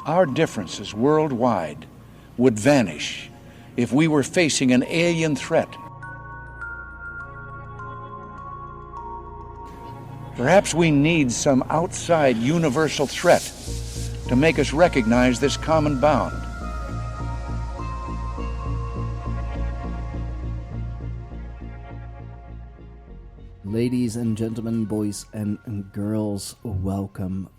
Our differences worldwide would vanish if we were facing an alien threat. Perhaps we need some outside universal threat to make us recognize this common bound. Ladies and gentlemen, boys and girls, welcome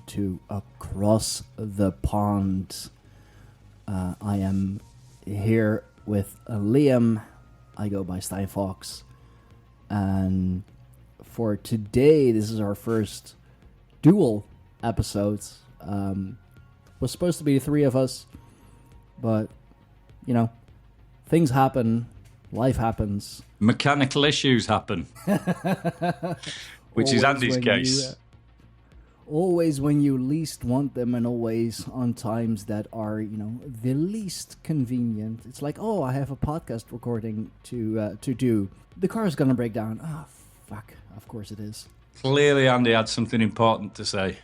to Across the Pond. I am here with Liam. I go by Stijn Fox. And for today, this is our first dual episode. Was supposed to be the three of us, but, you know, things happen. Life happens. Mechanical issues happen. Which is Andy's case. Always when you least want them, and always on times that are, you know, the least convenient. It's like, oh, I have a podcast recording to do. The car is going to break down. Oh, fuck. Of course it is. Clearly Andy had something important to say.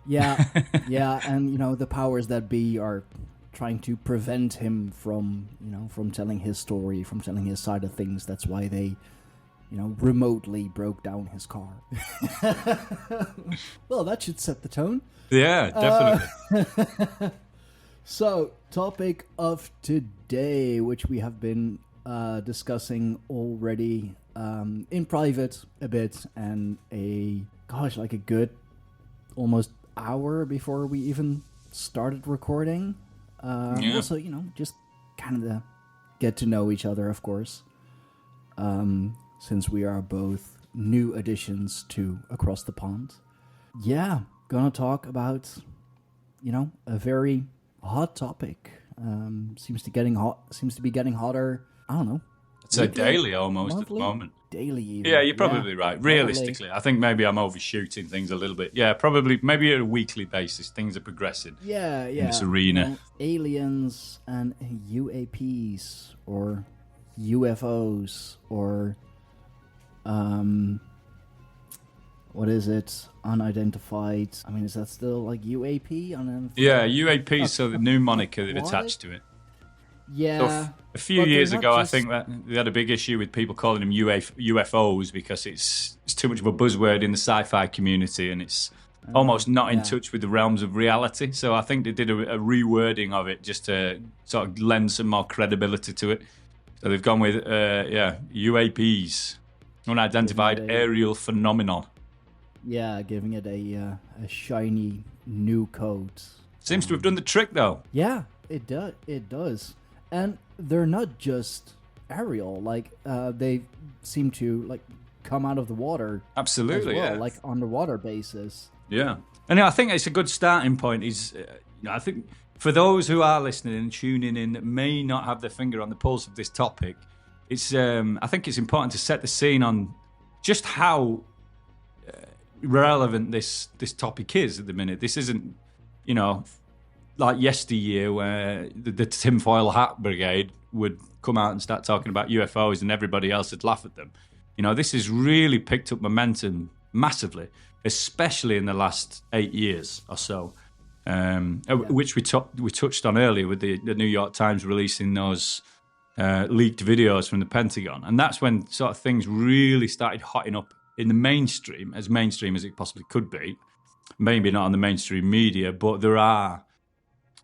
Yeah, yeah, and, you know, the powers that be are trying to prevent him from, you know, from telling his story, from telling his side of things. That's why they, you know, remotely broke down his car. Well, that should set the tone. Yeah, definitely. So, topic of today, which we have been discussing already in private a bit, and like a good almost hour before we even started recording. Also, you know, just kind of get to know each other, of course, since we are both new additions to Across the Pond. Yeah, gonna talk about, you know, a very hot topic. Seems to be getting hotter. I don't know. It's a daily almost monthly? At the moment. Daily even. Yeah, you're probably right. Realistically, I think maybe I'm overshooting things a little bit. Yeah, probably, maybe on a weekly basis, things are progressing. Yeah. In this arena. You know, aliens and UAPs, or UFOs, or what is it? Unidentified. I mean, is that still like UAP? Yeah, UAP is so the new moniker they've attached to it. Yeah. So a few years ago, I think that they had a big issue with people calling them UFOs because it's too much of a buzzword in the sci-fi community, and it's almost not in touch with the realms of reality. So I think they did a rewording of it just to sort of lend some more credibility to it. So they've gone with UAPs, unidentified aerial phenomenon. Yeah, giving it a shiny new coat. Seems to have done the trick, though. Yeah, it does. And they're not just aerial, like they seem to like come out of the water. Absolutely, as well, yeah. Like underwater basis. Yeah, and I think it's a good starting point. I think for those who are listening and tuning in that may not have their finger on the pulse of this topic, it's I think it's important to set the scene on just how relevant this topic is at the minute. This isn't, you know, like yesteryear where the tinfoil hat brigade would come out and start talking about UFOs and everybody else would laugh at them. You know, this has really picked up momentum massively, especially in the last 8 years or so, which we touched on earlier with the New York Times releasing those leaked videos from the Pentagon. And that's when sort of things really started hotting up in the mainstream as it possibly could be. Maybe not on the mainstream media, but there are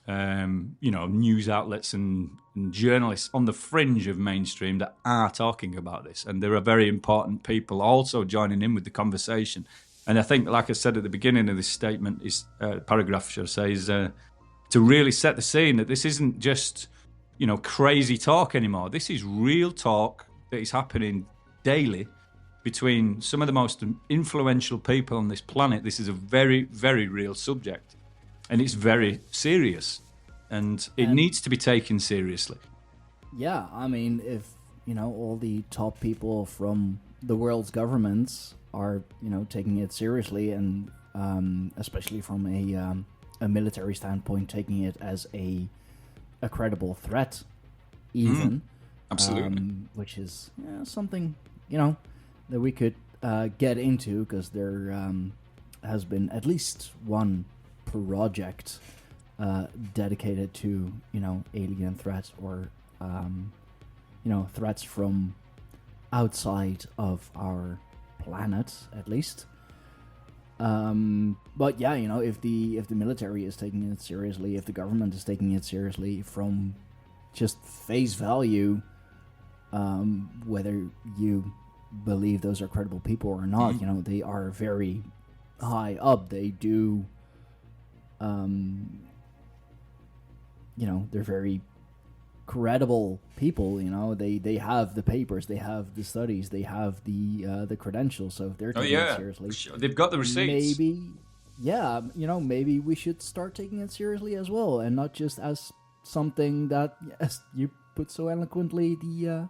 you know, news outlets and journalists on the fringe of mainstream that are talking about this, and there are very important people also joining in with the conversation. And I think, like I said at the beginning of this statement, is paragraph, should I say, is to really set the scene that this isn't just, you know, crazy talk anymore. This is real talk that is happening daily between some of the most influential people on this planet. This is a very, very real subject. And it's very serious, and it needs to be taken seriously. Yeah, I mean, if, you know, all the top people from the world's governments are, you know, taking it seriously, and especially from a military standpoint, taking it as a credible threat, even. Absolutely. Which is something, you know, that we could get into, because there has been at least one project dedicated to, alien threats or, threats from outside of our planet, at least. But yeah, if the military is taking it seriously, if the government is taking it seriously from just face value, whether you believe those are credible people or not, they are very high up. They do, they're very credible people. They have the papers, they have the studies, they have the credentials. So if they're taking it seriously, sure. They've got the receipts. Maybe we should start taking it seriously as well, and not just as something that, as you put so eloquently, the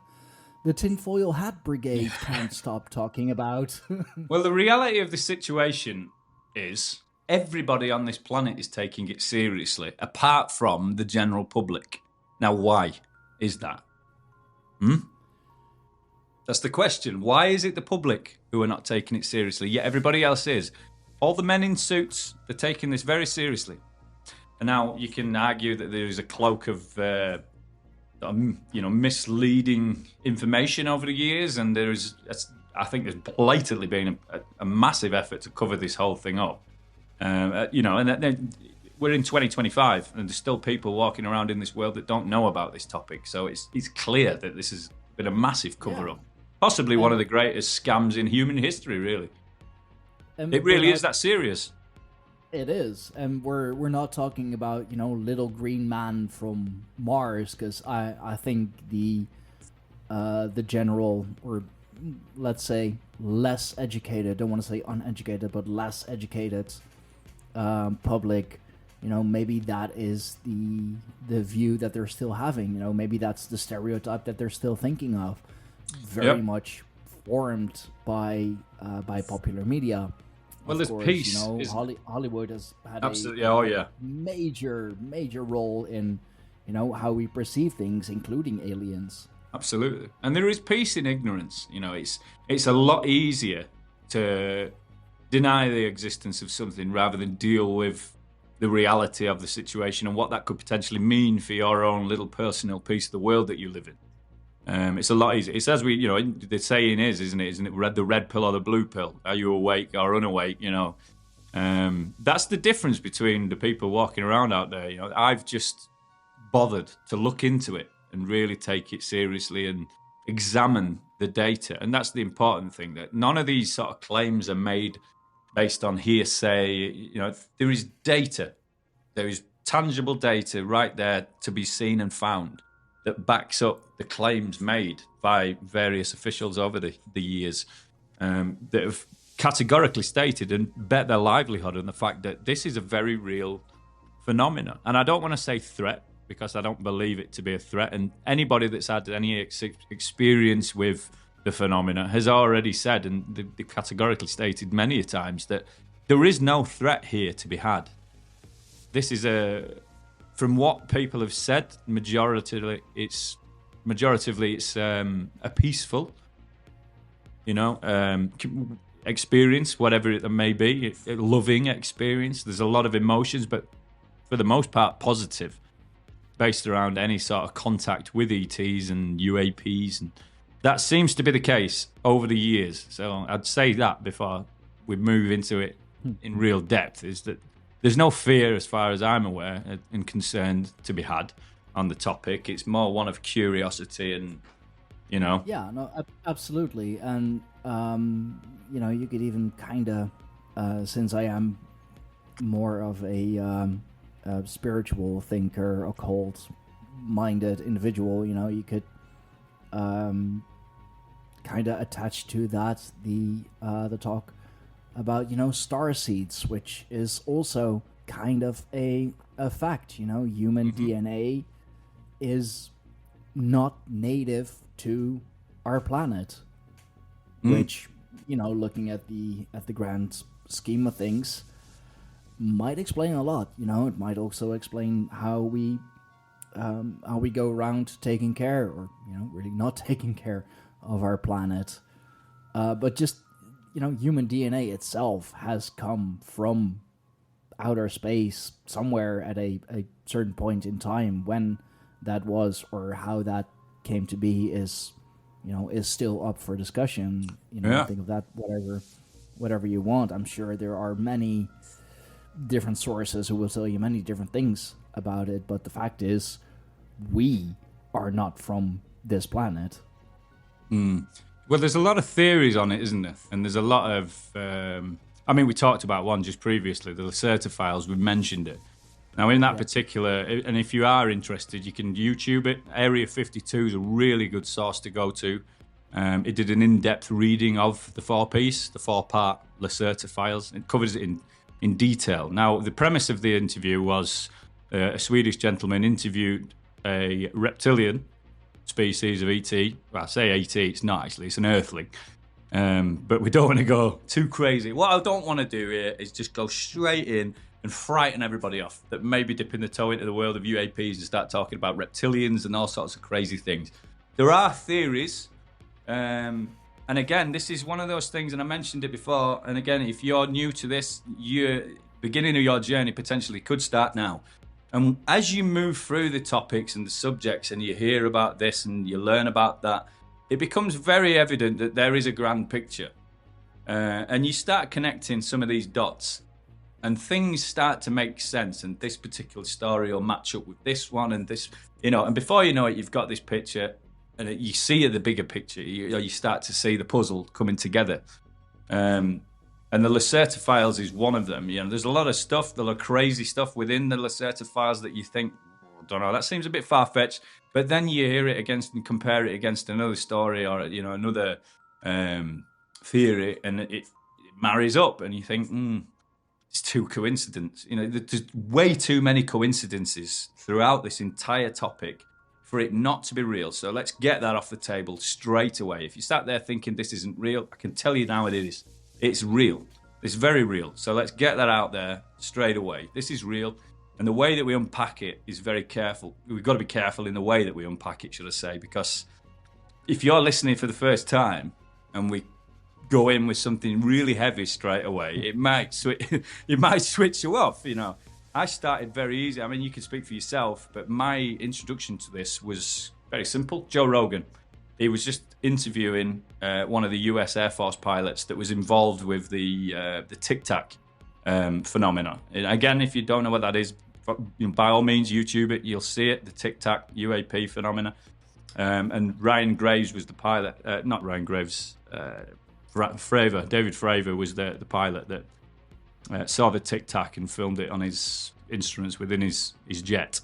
tinfoil hat brigade can't stop talking about. Well, the reality of the situation is everybody on this planet is taking it seriously, apart from the general public. Now, why is that? That's the question. Why is it the public who are not taking it seriously, yet everybody else is? All the men in suits, they're taking this very seriously. And now you can argue that there is a cloak of, misleading information over the years, and I think there's blatantly been a massive effort to cover this whole thing up. And we're in 2025, and there's still people walking around in this world that don't know about this topic. So it's clear that this has been a massive cover-up. Possibly one of the greatest scams in human history, really. It really is that serious. It is, and we're not talking about little green man from Mars, because I think the general, or let's say less educated, don't want to say uneducated, but less educated public, maybe that is the view that they're still having. Maybe that's the stereotype that they're still thinking of, very much formed by popular media. Well, there's peace. Hollywood has had a major role in, how we perceive things, including aliens. Absolutely, and there is peace in ignorance. It's a lot easier to deny the existence of something rather than deal with the reality of the situation and what that could potentially mean for your own little personal piece of the world that you live in. It's a lot easier. It's as we, the saying is, isn't it? The red pill or the blue pill? Are you awake or unawake? That's the difference between the people walking around out there. I've just bothered to look into it and really take it seriously and examine the data. And that's the important thing, that none of these sort of claims are made based on hearsay. There is data. There is tangible data right there to be seen and found that backs up the claims made by various officials over the years that have categorically stated and bet their livelihood on the fact that this is a very real phenomenon. And I don't want to say threat, because I don't believe it to be a threat. And anybody that's had any experience with the phenomena has already said, and they categorically stated many a times, that there is no threat here to be had. This is from what people have said, majoritively it's a peaceful, experience, whatever it may be, a loving experience. There's a lot of emotions, but for the most part, positive, based around any sort of contact with ETs and UAPs, and that seems to be the case over the years. So I'd say that before we move into it in real depth, is that there's no fear, as far as I'm aware and concerned, to be had on the topic. It's more one of curiosity and, Yeah, no, absolutely. And, you could even kind of, since I am more of a spiritual thinker, occult-minded individual, you could kind of attach to that the talk about star seeds, which is also kind of a fact. Human DNA is not native to our planet, which looking at the grand scheme of things might explain a lot. It might also explain how we go around taking care, or really not taking care of our planet, but just human DNA itself has come from outer space somewhere at a certain point in time. When that was or how that came to be is, is still up for discussion. Yeah. Think of that whatever you want. I'm sure there are many different sources who will tell you many different things about it, but the fact is, we are not from this planet. Well, there's a lot of theories on it, isn't there? And there's a lot of... we talked about one just previously, the Lacerta files. We mentioned it. Now, in that particular... And if you are interested, you can YouTube it. Area 52 is a really good source to go to. It did an in-depth reading of the four-part Lacerta files. It covers it in detail. Now, the premise of the interview was a Swedish gentleman interviewed a reptilian species of ET. Well, I say ET, it's not actually, it's an earthling. But we don't want to go too crazy. What I don't want to do here is just go straight in and frighten everybody off that maybe dipping the toe into the world of UAPs and start talking about reptilians and all sorts of crazy things. There are theories, and again, this is one of those things, and I mentioned it before, and again, if you're new to this, your beginning of your journey potentially could start now. And as you move through the topics and the subjects and you hear about this and you learn about that, it becomes very evident that there is a grand picture. And you start connecting some of these dots and things start to make sense. And this particular story will match up with this one and this, and before you know it, you've got this picture and you see the bigger picture. You start to see the puzzle coming together. And the Lacerta files is one of them. There's a lot of stuff, a lot of crazy stuff within the Lacerta files that you think, I don't know, that seems a bit far-fetched. But then you hear it against and compare it against another story or, another theory, and it marries up, and you think, it's too coincidence. There's way too many coincidences throughout this entire topic for it not to be real. So let's get that off the table straight away. If you sat there thinking this isn't real, I can tell you now it is. It's real. It's very real. So let's get that out there straight away. This is real. And the way that we unpack it is very careful. We've got to be careful in the way that we unpack it, should I say, because if you're listening for the first time and we go in with something really heavy straight away, it might switch you off, I started very easy. I mean, you can speak for yourself, but my introduction to this was very simple. Joe Rogan. He was just interviewing one of the US Air Force pilots that was involved with the Tic Tac phenomena. And again, if you don't know what that is, by all means, YouTube it. You'll see it, the Tic Tac UAP phenomena. And Ryan Graves was the pilot. Not Ryan Graves. David Fravor was the pilot that saw the Tic Tac and filmed it on his instruments within his jet.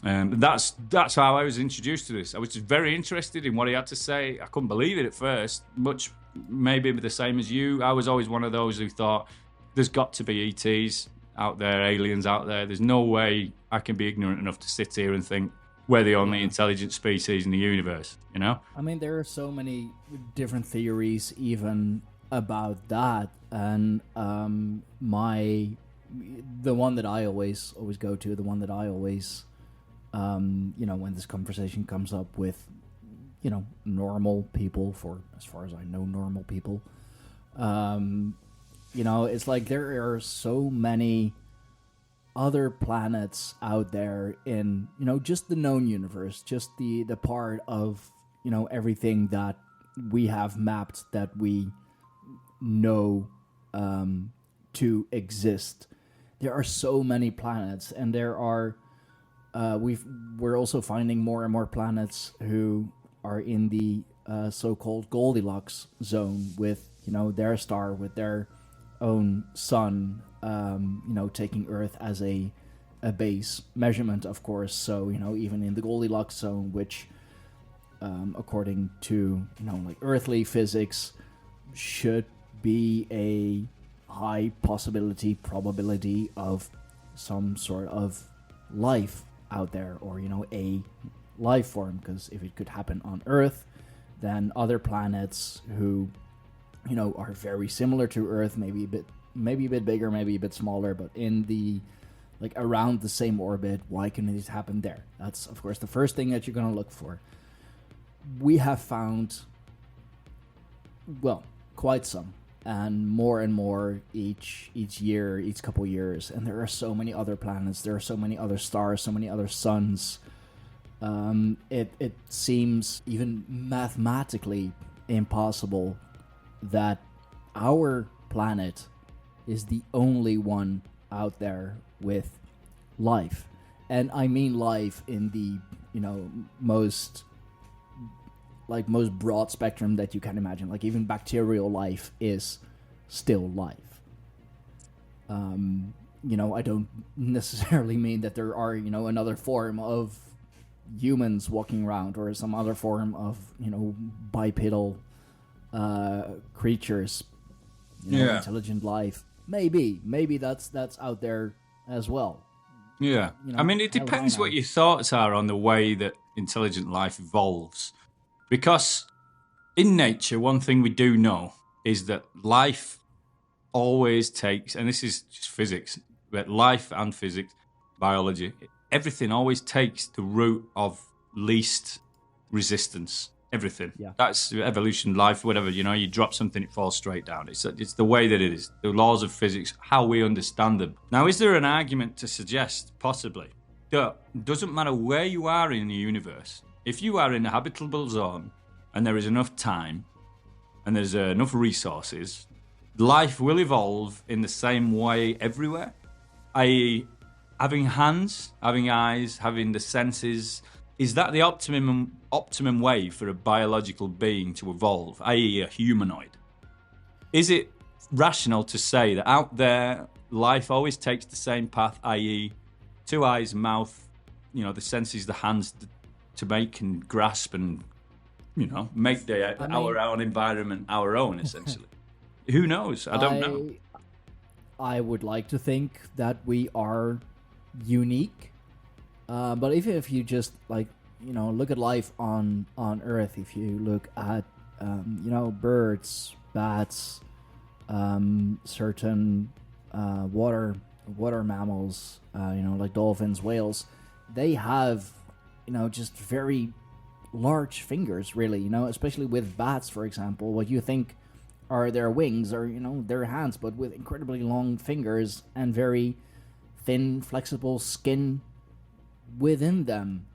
That's how I was introduced to this. I was just very interested in what he had to say. I couldn't believe it at first, much maybe the same as you. I was always one of those who thought there's got to be ETs out there, aliens out there. There's no way I can be ignorant enough to sit here and think we're the only intelligent species in the universe, I mean, there are so many different theories even about that, and the one that I always go to, the one that I always when this conversation comes up with normal people, for as far as I know, normal people, it's like there are so many other planets out there in just the known universe, just the part of everything that we have mapped, that we know to exist. There are so many planets, and there are we're also finding more and more planets who are in the so-called Goldilocks zone with their star, with their own sun, taking Earth as a base measurement, of course. So even in the Goldilocks zone, which according to like earthly physics should be a high probability of some sort of life out there, or a life form, because if it could happen on Earth, then other planets who are very similar to Earth, maybe a bit bigger, maybe a bit smaller, but in the around the same orbit, why can it happen there? That's of course the first thing that you're going to look for. We have found quite some and more each year, each couple years. And there are so many other planets, there are so many other stars, so many other suns. It seems even mathematically impossible that our planet is the only one out there with life. And I mean life in the, most broad spectrum that you can imagine. Like even bacterial life is still life. I don't necessarily mean that there are, another form of humans walking around or some other form of, bipedal creatures, intelligent life. Maybe that's out there as well. Yeah. I mean, it depends what your thoughts are on the way that intelligent life evolves. Because in nature, one thing we do know is that life always takes, and this is just physics, but life and physics, biology, everything always takes the route of least resistance. Everything. Yeah. That's evolution, life, whatever. You drop something, it falls straight down. It's the way that it is. The laws of physics, how we understand them. Now, is there an argument to suggest, possibly, that it doesn't matter where you are in the universe, if you are in a habitable zone and there is enough time and there's enough resources, life will evolve in the same way everywhere? I.e., having hands, having eyes, having the senses, is that the optimum way for a biological being to evolve, i.e. a humanoid? Is it rational to say that out there, life always takes the same path, i.e. 2 eyes, mouth, the senses, the hands to make and grasp and, make our own environment our own, essentially? Who knows? I don't know. I would like to think that we are unique. But even if you just look at life on Earth, if you look at birds, bats, certain water mammals, like dolphins, whales, they have just very large fingers, really. Especially with bats, for example, what you think are their wings or their hands, but with incredibly long fingers and very thin, flexible skin within them.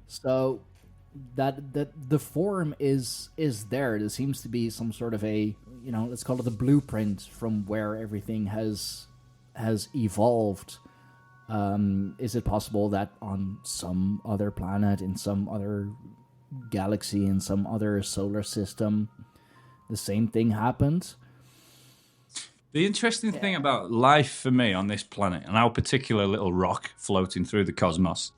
So that the form is there. There seems to be some sort of a let's call it the blueprint from where everything has evolved. Is it possible that on some other planet, in some other galaxy, in some other solar system, the same thing happened? The interesting thing about life for me on this planet, and our particular little rock floating through the cosmos,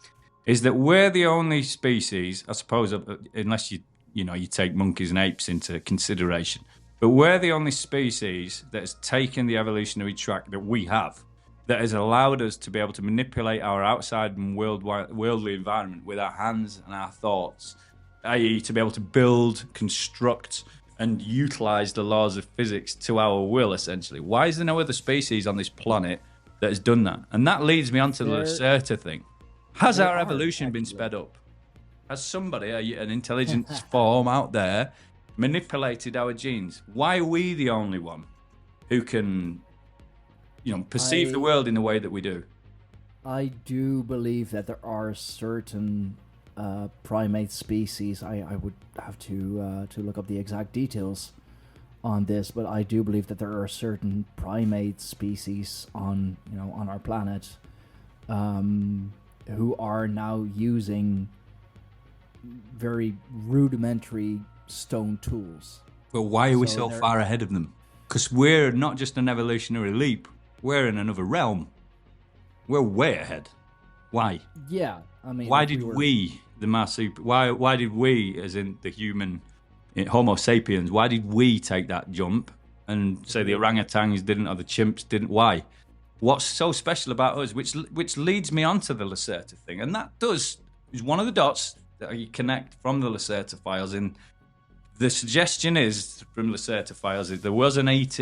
is that we're the only species, I suppose, unless you take monkeys and apes into consideration, but we're the only species that has taken the evolutionary track that we have, that has allowed us to be able to manipulate our outside and worldly environment with our hands and our thoughts, i.e. to be able to build, construct, and utilize the laws of physics to our will, essentially. Why is there no other species on this planet that has done that? And that leads me on to the Lacerta thing. Has our evolution been sped up? Has somebody, an intelligent form out there, manipulated our genes? Why are we the only one who can, perceive the world in the way that we do? I do believe that there are certain primate species. I would have to look up the exact details on this, but I do believe that there are certain primate species on our planet who are now using very rudimentary stone tools. But why are we so far ahead of them? Because we're not just an evolutionary leap, we're in another realm. We're way ahead. Why? Yeah, I mean, why did we, the marsupial, why did we, as in the human Homo sapiens, why did we take that jump and say the orangutans didn't or the chimps didn't? Why? What's so special about us? Which leads me on to the Lacerta thing, and that is one of the dots that you connect from the Lacerta files. And the suggestion is from Lacerta files is there was an ET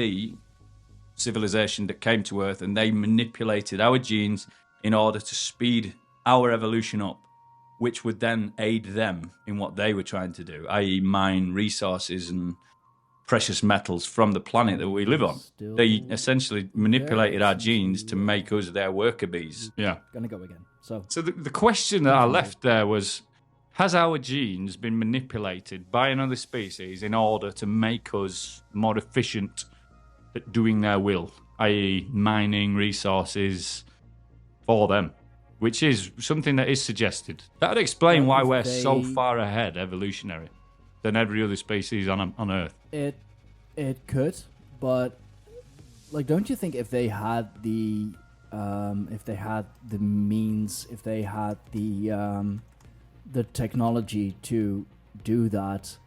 civilization that came to Earth, and they manipulated our genes in order to speed our evolution up, which would then aid them in what they were trying to do, i.e. mine resources and precious metals from the planet that we live on. Still They essentially manipulated our genes to essentially make us their worker bees. Yeah. Gonna go again. So The question that I left there was, has our genes been manipulated by another species in order to make us more efficient at doing their will, i.e. mining resources for them, which is something that is suggested. That would explain Well, why if we're so they- far ahead evolutionary than every other species on Earth. it could, but like, don't you think if they had the means, if they had the technology to do that,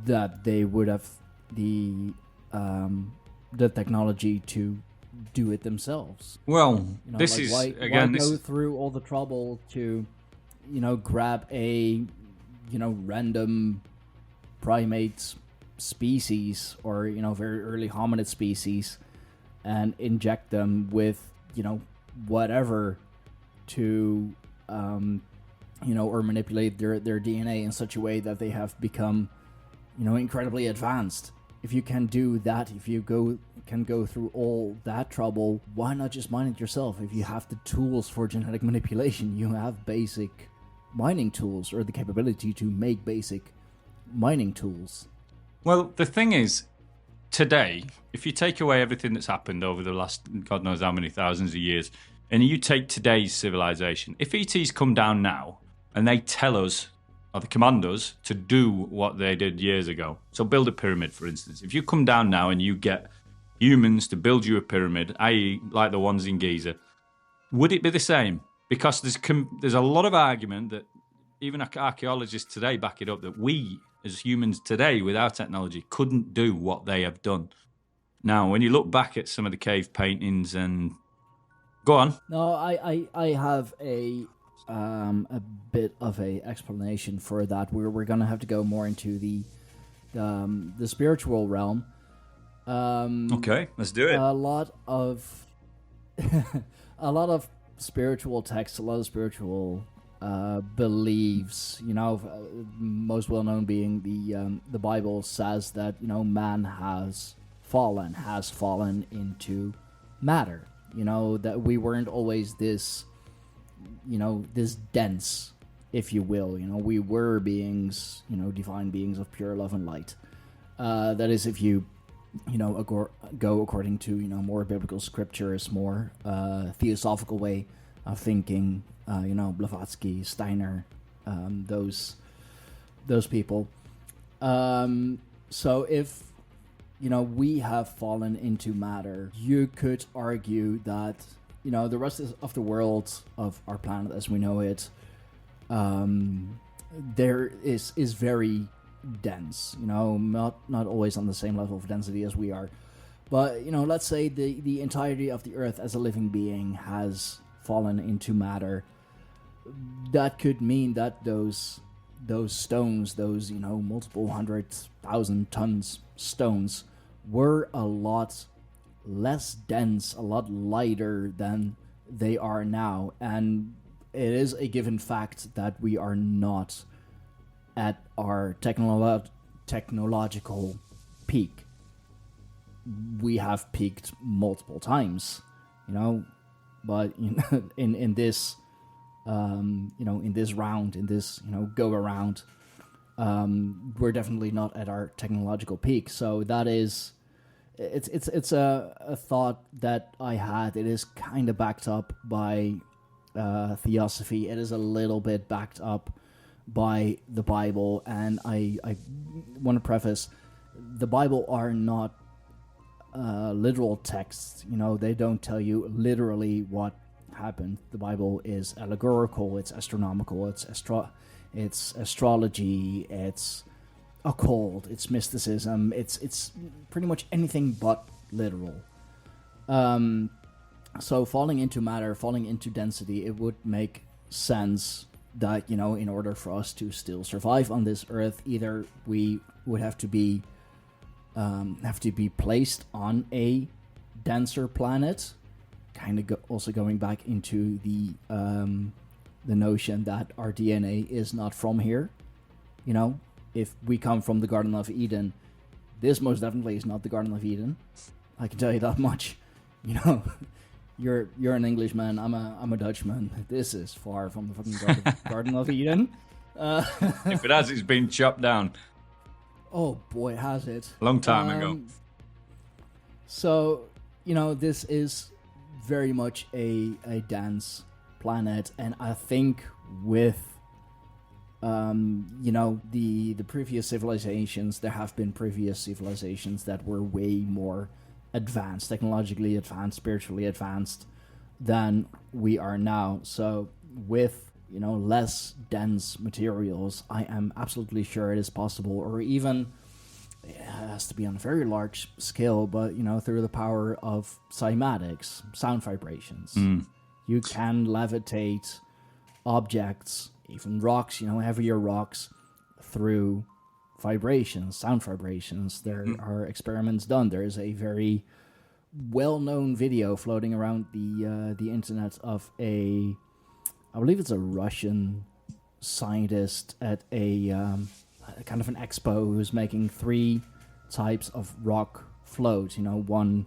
that they would have the technology to do it themselves? Well, You know, this like, is why again. go This through all the trouble to, grab a, random primate species or very early hominid species and inject them with whatever to or manipulate their DNA in such a way that they have become incredibly advanced. If you can do that, if you can go through all that trouble, why not just mine it yourself? If you have the tools for genetic manipulation, you have basic mining tools or the capability to make basic mining tools. Well, the thing is, today, if you take away everything that's happened over the last God knows how many thousands of years, and you take today's civilization, if ETs come down now and they tell us, or they command us, to do what they did years ago, so build a pyramid, for instance. If you come down now and you get humans to build you a pyramid, i.e. like the ones in Giza, would it be the same? Because there's a lot of argument that even archaeologists today back it up, that we as humans today with our technology couldn't do what they have done. Now, when you look back at some of the cave paintings and... Go on. No, I have a bit of a explanation for that. We're gonna have to go more into the spiritual realm. Okay, let's do it. A lot of a lot of spiritual texts, a lot of spiritual beliefs. Most well known being the Bible says that man has fallen into matter. That we weren't always this dense, if you will. We were beings, divine beings of pure love and light. That is, if you go according to more biblical scriptures, more theosophical way of thinking. Blavatsky, Steiner, those people. So if we have fallen into matter, you could argue that the rest of the world of our planet as we know it, there is very dense. Not always on the same level of density as we are, but let's say the entirety of the Earth as a living being has fallen into matter. That could mean that those stones, those multiple 100,000 tons stones, were a lot less dense, a lot lighter than they are now. And it is a given fact that we are not at our technological peak. We have peaked multiple times, but in this in this round, in this go around, we're definitely not at our technological peak. So that is, it's a thought that I had. It is kind of backed up by theosophy. It is a little bit backed up by the Bible, and I want to preface, the Bible are not literal texts. They don't tell you literally what happened. The Bible is allegorical, it's astronomical, it's astrology, it's occult, it's mysticism, it's pretty much anything but literal. So falling into matter, falling into density, it would make sense that in order for us to still survive on this earth, either we would have to be placed on a denser planet, kind of also going back into the notion that our DNA is not from here. If we come from the Garden of Eden, This most definitely is not the Garden of Eden. I can tell you that much. You know, you're an Englishman. I'm a Dutchman. This is far from the fucking Garden of Eden. If it has, it's been chopped down. Oh boy, has it! A long time ago. So, you know, this is very much a dense planet, and I think with you know, the previous civilizations, there have been previous civilizations that were way more advanced, technologically advanced, spiritually advanced than we are now. So with, you know, less dense materials, I am absolutely sure it is possible, or even it has to be on a very large scale, but, you know, through the power of cymatics, sound vibrations, you can levitate objects, even rocks, you know, heavier rocks, through vibrations, sound vibrations. There are experiments done. There is a very well-known video floating around the internet of I believe it's a Russian scientist at a kind of an expo who's making 3 types of rock float. You know, one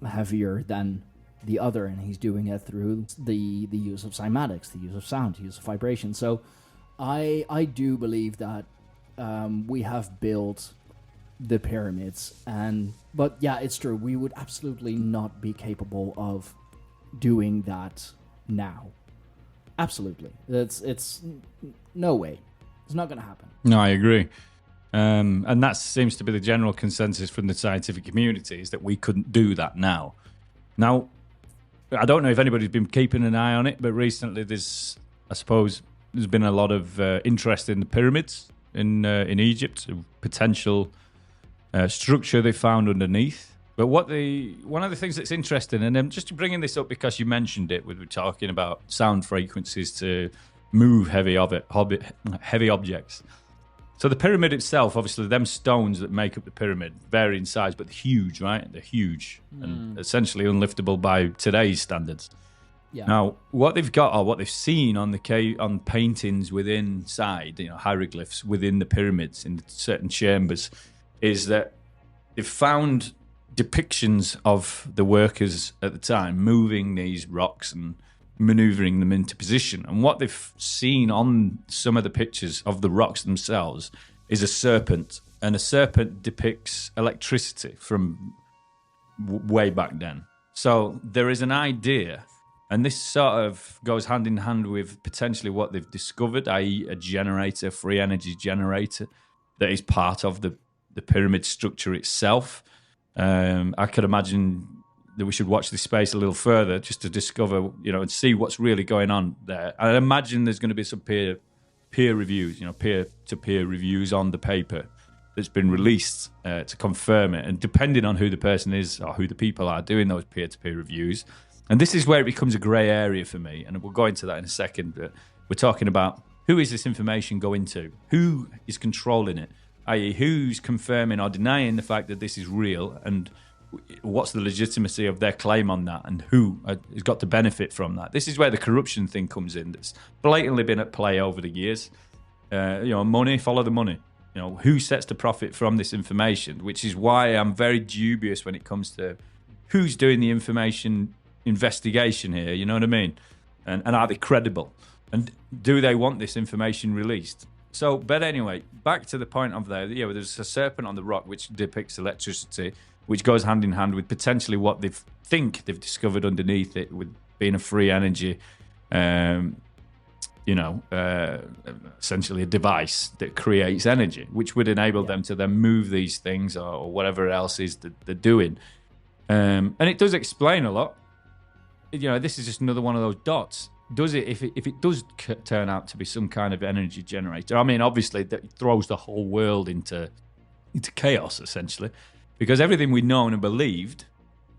heavier than the other, and he's doing it through the use of cymatics, the use of sound, the use of vibration. So I do believe that we have built the pyramids, but yeah, it's true, we would absolutely not be capable of doing that now. Absolutely. It's no way. It's not going to happen. No, I agree. And that seems to be the general consensus from the scientific community, is that we couldn't do that now. Now, I don't know if anybody's been keeping an eye on it, but recently there's been a lot of interest in the pyramids in Egypt, a potential structure they found underneath. But one of the things that's interesting, and I'm just bringing this up because you mentioned it, we were talking about sound frequencies to move heavy objects. So the pyramid itself, obviously, them stones that make up the pyramid vary in size, but they're huge, right? They're huge and essentially unliftable by today's standards. Yeah. Now, what they've got, or what they've seen on on paintings within inside, you know, hieroglyphs within the pyramids in certain chambers, is that they've found depictions of the workers at the time moving these rocks and maneuvering them into position. And what they've seen on some of the pictures of the rocks themselves is a serpent, and a serpent depicts electricity from way back then. So there is an idea, and this sort of goes hand in hand with potentially what they've discovered, i.e. a generator, free energy generator, that is part of the pyramid structure itself. I could imagine that we should watch this space a little further just to discover, you know, and see what's really going on there. I imagine there's going to be some peer reviews, you know, peer-to-peer reviews on the paper that's been released to confirm it. And depending on who the person is or who the people are doing those peer-to-peer reviews, and this is where it becomes a grey area for me, and we'll go into that in a second, but we're talking about who is this information going to? Who is controlling it? i.e. who's confirming or denying the fact that this is real, and what's the legitimacy of their claim on that, and who has got to benefit from that? This is where the corruption thing comes in. That's blatantly been at play over the years. You know, money, follow the money. You know, who sets to profit from this information? Which is why I'm very dubious when it comes to who's doing the information investigation here. You know what I mean? And are they credible? And do they want this information released? So, but anyway, back to the point of there's a serpent on the rock which depicts electricity, which goes hand in hand with potentially what they've discovered underneath it, with being a free energy, essentially a device that creates energy, which would enable them to then move these things or whatever else is that they're doing. And it does explain a lot. You know, this is just another one of those dots. Does it, if it does turn out to be some kind of energy generator? I mean, obviously that throws the whole world into chaos, essentially, because everything we've known and believed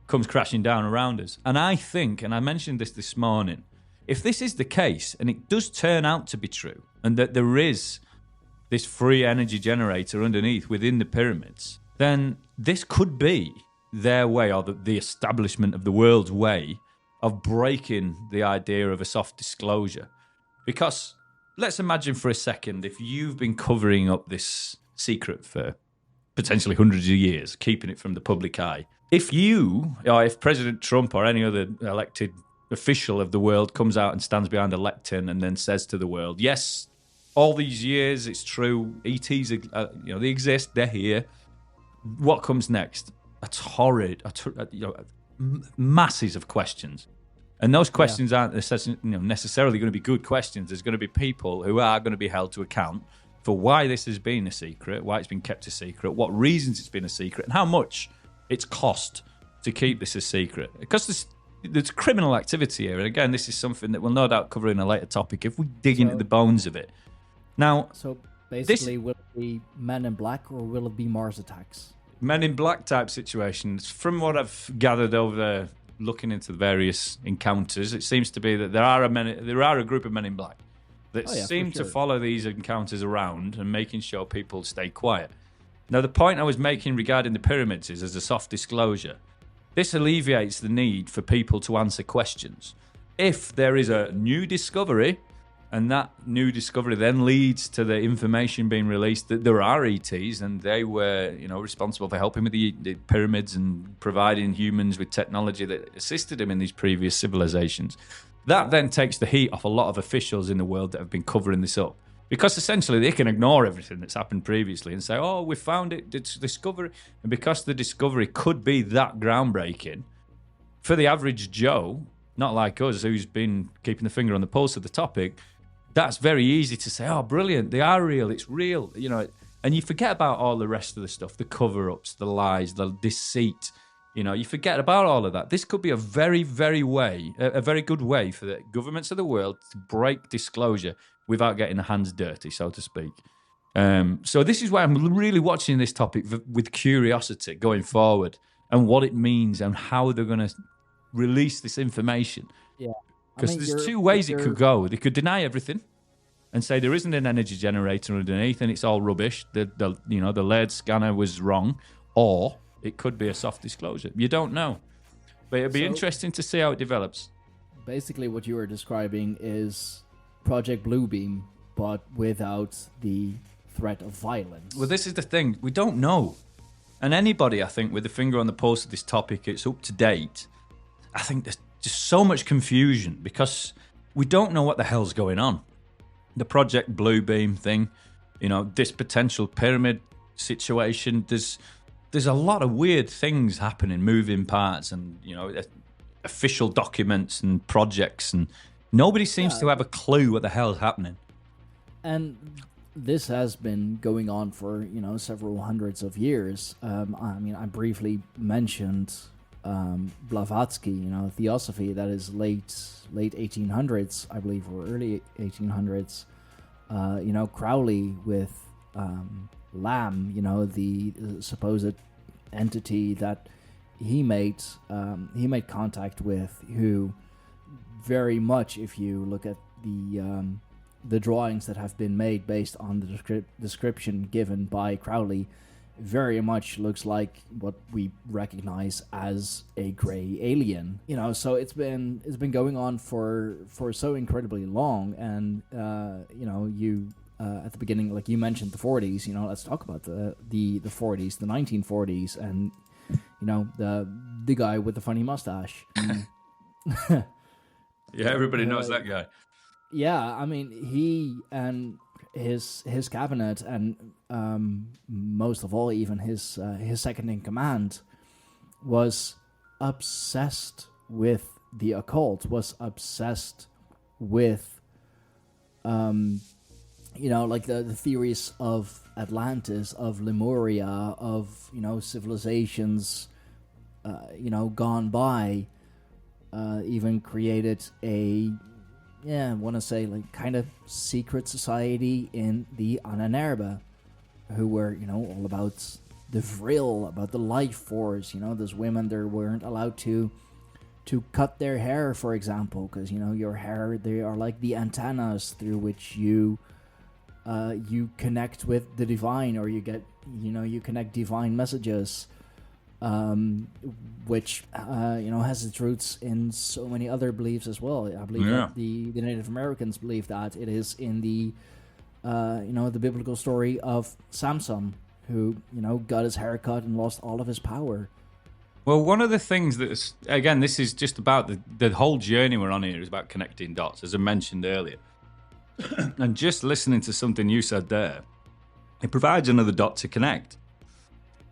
comes crashing down around us. And I think, and I mentioned this morning, if this is the case, and it does turn out to be true, and that there is this free energy generator underneath within the pyramids, then this could be their way, or the establishment of the world's way of breaking the idea of a soft disclosure. Because let's imagine for a second, if you've been covering up this secret for potentially hundreds of years, keeping it from the public eye. If you, or if President Trump or any other elected official of the world comes out and stands behind a lectern and then says to the world, yes, all these years, it's true, ETs, they exist, they're here. What comes next? A torrid, masses of questions. And those questions aren't necessarily going to be good questions. There's going to be people who are going to be held to account for why this has been a secret, why it's been kept a secret, what reasons it's been a secret, and how much it's cost to keep this a secret. Because there's criminal activity here. And again, this is something that we'll no doubt cover in a later topic if we dig into the bones of it. Now, so basically, will it be Men in Black or will it be Mars attacks? Men in Black type situations. From what I've gathered over looking into the various encounters, it seems to be that there are a group of Men in Black that seem to follow these encounters around and making sure people stay quiet. Now, the point I was making regarding the pyramids is, as a soft disclosure, this alleviates the need for people to answer questions. If there is a new discovery, and that new discovery then leads to the information being released that there are ETs and they were, responsible for helping with the pyramids and providing humans with technology that assisted them in these previous civilizations, that then takes the heat off a lot of officials in the world that have been covering this up. Because essentially they can ignore everything that's happened previously and say, oh, we found it, it's a discovery. And because the discovery could be that groundbreaking, for the average Joe, not like us, who's been keeping the finger on the pulse of the topic, that's very easy to say, oh, brilliant, they are real, it's real, and you forget about all the rest of the stuff, the cover-ups, the lies, the deceit, you forget about all of that. This could be a very, very good way for the governments of the world to break disclosure without getting their hands dirty, so to speak. So this is why I'm really watching this topic with curiosity going forward and what it means and how they're going to release this information. Yeah. Because there's two ways it could go. They could deny everything and say there isn't an energy generator underneath and it's all rubbish. The lead scanner was wrong. Or it could be a soft disclosure. You don't know. But it'll be interesting to see how it develops. Basically what you were describing is Project Bluebeam, but without the threat of violence. Well, this is the thing. We don't know. And anybody, I think, with a finger on the pulse of this topic, it's up to date. I think there's just so much confusion because we don't know what the hell's going on. The Project Bluebeam thing, this potential pyramid situation, there's a lot of weird things happening, moving parts and, official documents and projects, and nobody seems to have a clue what the hell's happening. And this has been going on for, several hundreds of years. I briefly mentioned Blavatsky, Theosophy, that is late 1800s, I believe, or early 1800s. Crowley with Lamb, the supposed entity that he made contact with, who very much, if you look at the drawings that have been made based on the description given by Crowley, very much looks like what we recognize as a gray alien. So it's been going on for so incredibly long, and you at the beginning, like you mentioned, the 40s. Let's talk about the 40s, the 1940s, and the guy with the funny mustache. Yeah, everybody knows that guy. Yeah, he and his cabinet, and most of all, even his second in command, was obsessed with the occult. Was obsessed with, the theories of Atlantis, of Lemuria, of civilizations, gone by. Even created I want to say kind of secret society in the Annenerbe, who were, all about the vril, about the life force. Those women, they weren't allowed to cut their hair, for example, because, your hair, they are like the antennas through which you connect with the divine, or you get, you connect divine messages. Which has its roots in so many other beliefs as well. I believe that the Native Americans believe that it is in the the biblical story of Samson, who, got his hair cut and lost all of his power. Well, one of the things that's, again, this is just about the whole journey we're on here is about connecting dots, as I mentioned earlier. And just listening to something you said there, it provides another dot to connect.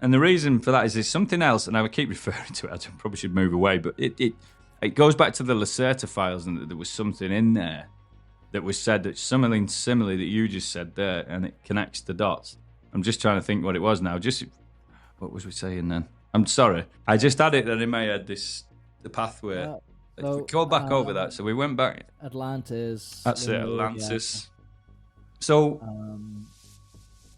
And the reason for that is there's something else, and I would keep referring to it, I probably should move away, but it goes back to the Lacerta files, and there was something in there that was said, that something similar that you just said there, and it connects the dots. I'm just trying to think what it was now. What was we saying then? I'm sorry. I just had it then in my head, the pathway. Go back over that. So we went back. Atlantis. That's it, Atlantis. Yeah. So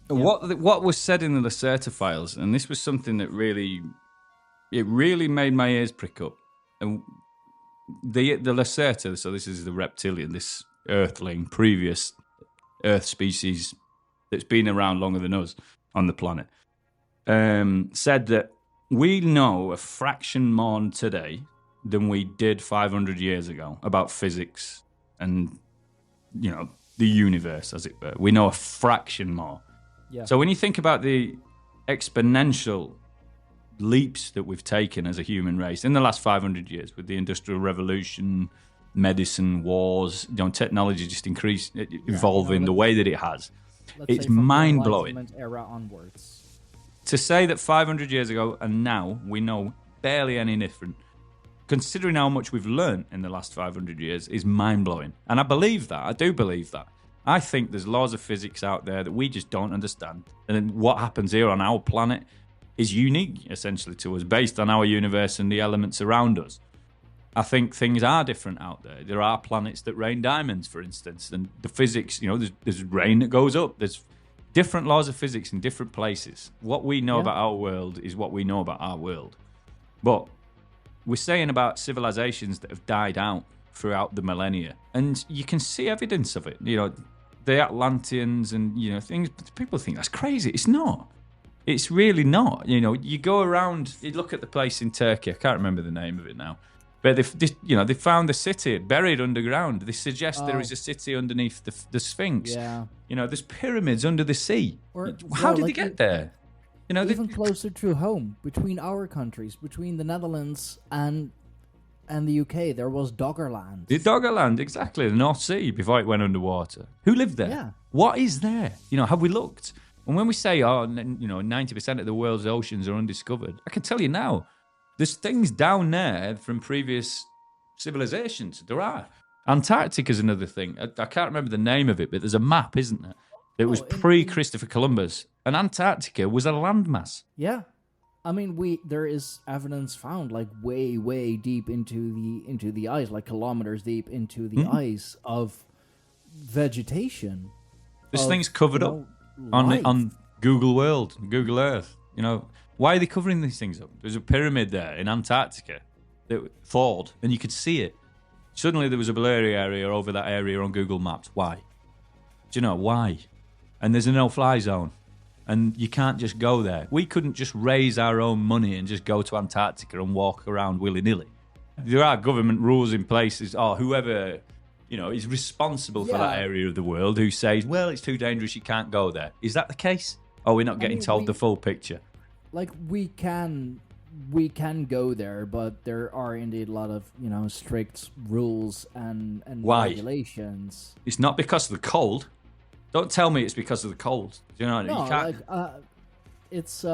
what was said in the Lacerta files, and this was something that really made my ears prick up. And the Lacerta, so this is the reptilian, this earthling, previous Earth species that's been around longer than us on the planet, said that we know a fraction more today than we did 500 years ago about physics and, the universe, as it were. We know a fraction more. Yeah. So when you think about the exponential leaps that we've taken as a human race in the last 500 years with the Industrial Revolution, medicine, wars, technology just evolving the way that it has, it's mind-blowing. The era onwards. To say that 500 years ago and now we know barely any different, considering how much we've learned in the last 500 years, is mind-blowing. And I believe that. I do believe that. I think there's laws of physics out there that we just don't understand. And what happens here on our planet is unique, essentially, to us, based on our universe and the elements around us. I think things are different out there. There are planets that rain diamonds, for instance, and the physics, there's rain that goes up. There's different laws of physics in different places. What we know about our world is what we know about our world. But we're saying about civilizations that have died out throughout the millennia, and you can see evidence of it. The Atlanteans and things. People think that's crazy. It's not. It's really not. You go around, you look at the place in Turkey. I can't remember the name of it now, but they found the city buried underground. They suggest there is a city underneath the Sphinx. Yeah. There's pyramids under the sea. How did they get there? Even closer to home, between our countries, between the Netherlands and the UK, there was Doggerland. The Doggerland, exactly, the North Sea before it went underwater. Who lived there? Yeah. What is there? have we looked? And when we say, 90% of the world's oceans are undiscovered, I can tell you now, there's things down there from previous civilizations. There are. Antarctica's another thing. I can't remember the name of it, but there's a map, isn't there? It was pre-Christopher Columbus, and Antarctica was a landmass. Yeah, I mean, there is evidence found like way, way deep into the ice, like kilometers deep into the ice of vegetation. This thing's covered up on Google World, Google Earth. Why are they covering these things up? There's a pyramid there in Antarctica that thawed, and you could see it. Suddenly, there was a blurry area over that area on Google Maps. Why? Do you know why? And there's a no-fly zone. And you can't just go there. We couldn't just raise our own money and just go to Antarctica and walk around willy-nilly. There are government rules in places, whoever, is responsible for that area of the world who says, well, it's too dangerous, you can't go there. Is that the case? Or we're not getting told the full picture? Like, we can go there, but there are indeed a lot of, strict rules and regulations. It's not because of the cold. Don't tell me it's because of the cold. You can't. It's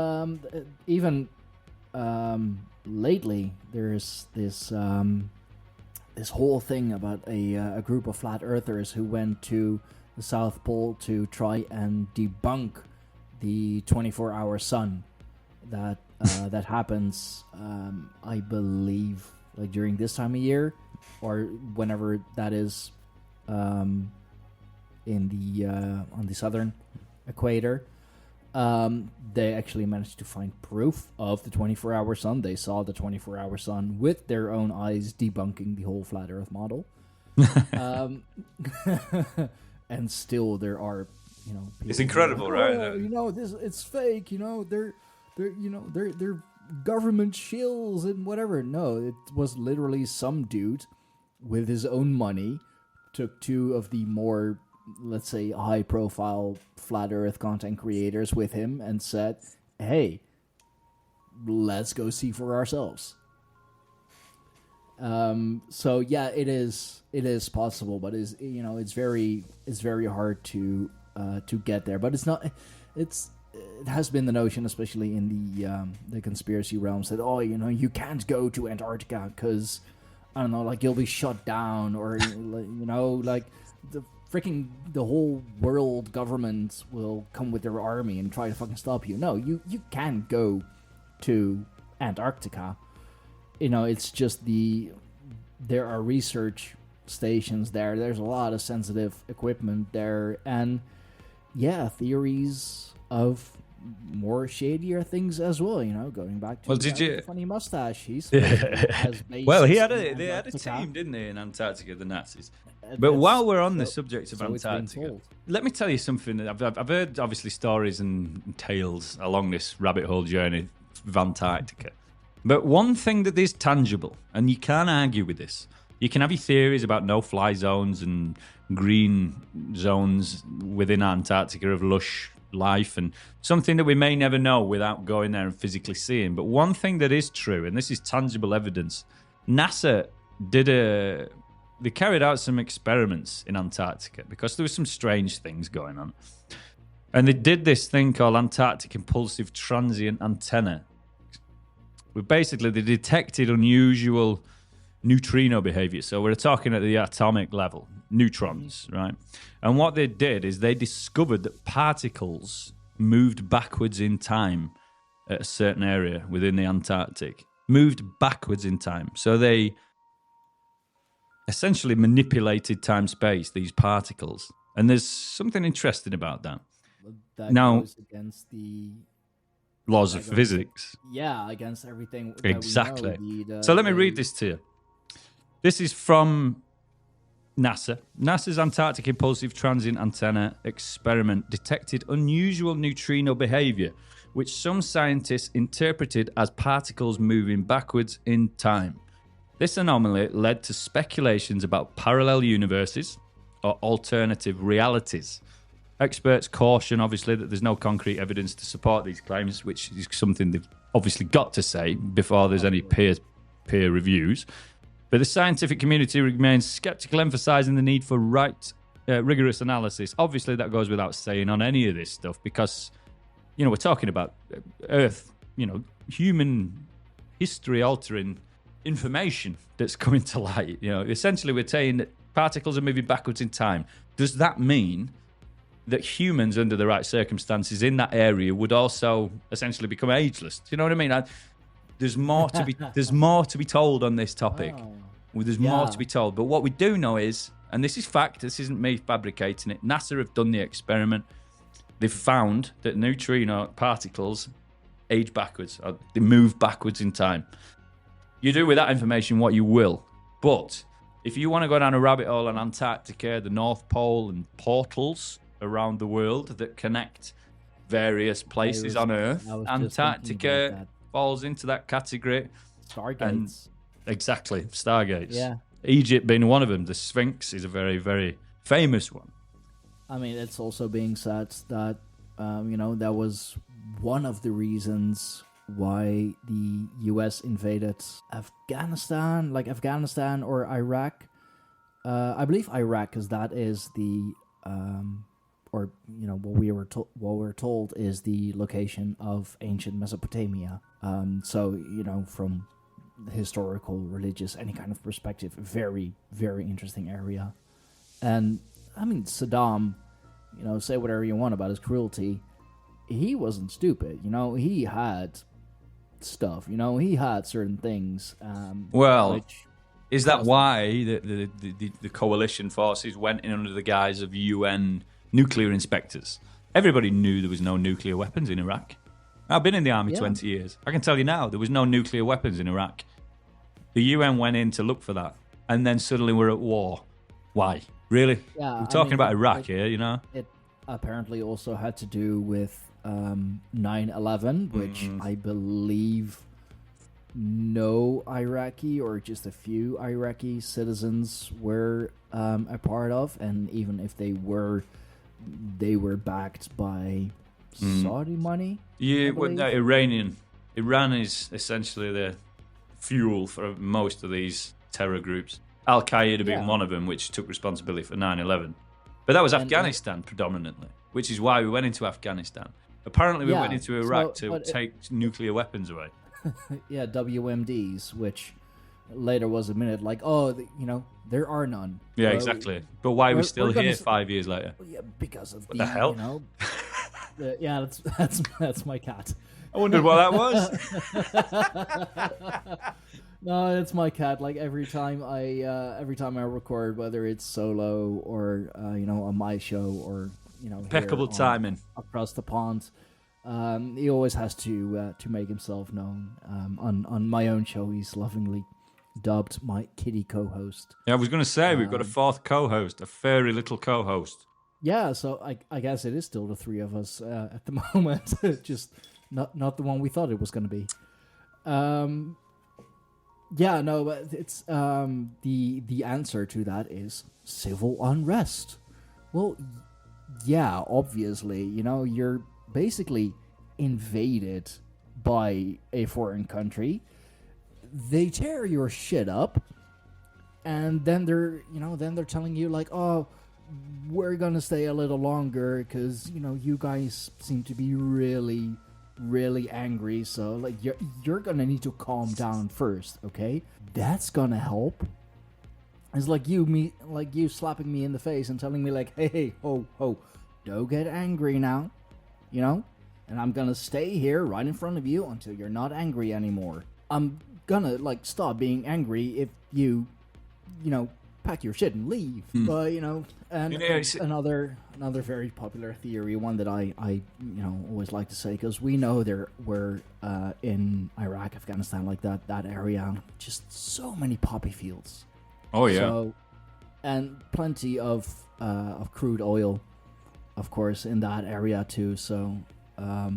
even lately there's this whole thing about a group of flat earthers who went to the South Pole to try and debunk the 24-hour sun that happens. I believe like during this time of year or whenever that is. On the southern equator, they actually managed to find proof of the 24-hour sun. They saw the 24-hour sun with their own eyes, debunking the whole flat Earth model. And still, there are, people it's incredible, like, right? This it's fake. They're government shills and whatever. No, it was literally some dude with his own money took two of the more let's say, high-profile flat Earth content creators with him and said, "Hey, let's go see for ourselves." So yeah, it is possible, but it's very hard to get there. But it's not. It has been the notion, especially in the conspiracy realms, that you can't go to Antarctica because I don't know, like you'll be shut down, or like the whole world government will come with their army and try to fucking stop you. No, you can go to Antarctica. It's just there are research stations there. There's a lot of sensitive equipment there, and yeah, theories of more shadier things as well. Going back to the funny mustache. He's well, they had a team, didn't they, in Antarctica, the Nazis? But while we're on the subject of Antarctica, let me tell you something that I've heard, obviously, stories and tales along this rabbit hole journey of Antarctica. But one thing that is tangible, and you can't argue with this, you can have your theories about no-fly zones and green zones within Antarctica of lush life and something that we may never know without going there and physically seeing. But one thing that is true, and this is tangible evidence, NASA they carried out some experiments in Antarctica because there were some strange things going on. And they did this thing called Antarctic Impulsive Transient Antenna. Basically, they detected unusual neutrino behavior. So we're talking at the atomic level, neutrons, right? And what they did is they discovered that particles moved backwards in time at a certain area within the Antarctic. Moved backwards in time. So they essentially manipulated time-space, these particles. And there's something interesting about that. That goes against the laws of physics. Yeah, against everything. Exactly. So let me read this to you. This is from NASA. NASA's Antarctic Impulsive Transient Antenna experiment detected unusual neutrino behavior, which some scientists interpreted as particles moving backwards in time. This anomaly led to speculations about parallel universes or alternative realities. Experts caution, obviously, that there's no concrete evidence to support these claims, which is something they've obviously got to say before there's any peer reviews. But the scientific community remains skeptical, emphasizing the need for rigorous analysis. Obviously, that goes without saying on any of this stuff because, we're talking about Earth, human history-altering information that's coming to light. Essentially, we're saying that particles are moving backwards in time. Does that mean that humans, under the right circumstances in that area, would also essentially become ageless? Do you know what I mean? There's more to be. There's more to be told on this topic. Well, there's more to be told. But what we do know is, and this is fact. This isn't me fabricating it. NASA have done the experiment. They've found that neutrino particles age backwards. Or they move backwards in time. You do with that information what you will. But if you want to go down a rabbit hole on Antarctica, the North Pole, and portals around the world that connect various places on Earth, Antarctica falls into that category. Stargates. Exactly, Stargates. Yeah. Egypt being one of them. The Sphinx is a very, very famous one. I mean, it's also being said that, that was one of the reasons why the U.S. invaded Afghanistan or Iraq. I believe Iraq, because that is the, what we're told is the location of ancient Mesopotamia. So, from historical, religious, any kind of perspective, very, very interesting area. And, I mean, Saddam, say whatever you want about his cruelty, he wasn't stupid. He had stuff. He had certain things. Is that why the coalition forces went in under the guise of UN nuclear inspectors? Everybody knew there was no nuclear weapons in Iraq. I've been in the army 20 years. I can tell you now, there was no nuclear weapons in Iraq. The UN went in to look for that, and then suddenly we're at war. Why? Really? Yeah, we're talking about Iraq here, It apparently also had to do with 9/11, which I believe no Iraqi or just a few Iraqi citizens were a part of, and even if they were backed by Saudi money. Yeah, well, no, Iranian. Iran is essentially the fuel for most of these terror groups. Al Qaeda being one of them, which took responsibility for 9/11. But that was Afghanistan predominantly, which is why we went into Afghanistan. Apparently, we went into Iraq to take nuclear weapons away. Yeah, WMDs, which later was admitted, like, there are none. Yeah, exactly. But why are we still here 5 years later? Yeah, because of the hell? Yeah, that's my cat. I wondered what that was. No, it's my cat. Like every time I record, whether it's solo or on my show or impeccable timing across the pond, he always has to make himself known. On my own show, he's lovingly dubbed my kitty co-host. Yeah, I was going to say we've got a fourth co-host, a furry little co-host. Yeah, so I guess it is still the three of us at the moment, just not the one we thought it was going to be. Yeah, no, but it's the answer to that is civil unrest. Well, yeah, obviously, you're basically invaded by a foreign country. They tear your shit up, and then they're telling you like, oh, we're gonna stay a little longer because you guys seem to be really, really angry. So like you're gonna need to calm down first, okay? That's gonna help. It's like you slapping me in the face and telling me like, hey, ho, don't get angry now, and I'm gonna stay here right in front of you until you're not angry anymore. I'm gonna like stop being angry if you pack your shit and leave. But and another very popular theory, one that I always like to say, because we know there were in Iraq, Afghanistan, like that area, just so many poppy fields. Oh yeah. So, and plenty of crude oil, of course, in that area too. So a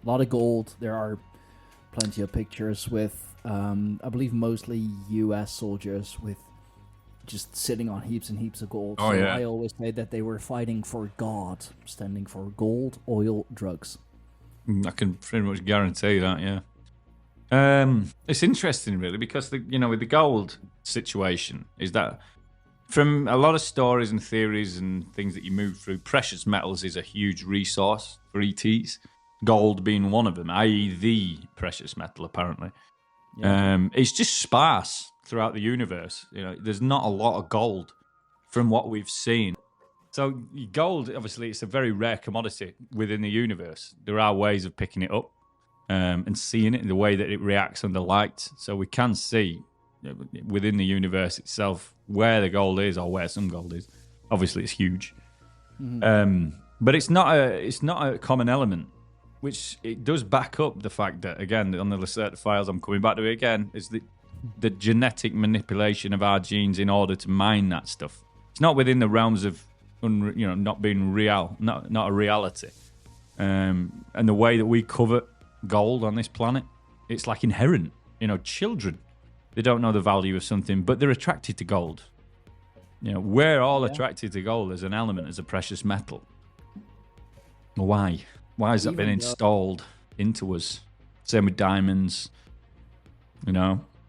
lot of gold. There are plenty of pictures with I believe mostly U.S. soldiers with just sitting on heaps and heaps of gold. Oh, yeah. I always say that they were fighting for God, standing for gold, oil, drugs. I can pretty much guarantee that, yeah. It's interesting, really, because with the gold situation is that from a lot of stories and theories and things that you move through, precious metals is a huge resource for ETs. Gold being one of them, i.e., the precious metal, apparently. Yeah. It's just sparse throughout the universe. There's not a lot of gold from what we've seen. So gold, obviously, it's a very rare commodity within the universe. There are ways of picking it up and seeing it in the way that it reacts under light. So we can see within the universe itself where the gold is or where some gold is. Obviously, it's huge. Mm-hmm. But it's not a common element, which it does back up the fact that, again, on the Lacerta files, I'm coming back to it again, is the genetic manipulation of our genes in order to mine that stuff. It's not within the realms of not being real, not a reality. And the way that we cover gold on this planet, it's like inherent. Children, they don't know the value of something, but they're attracted to gold. We're all attracted to gold as an element, as a precious metal. Why? Why has that been installed into us? Same with diamonds.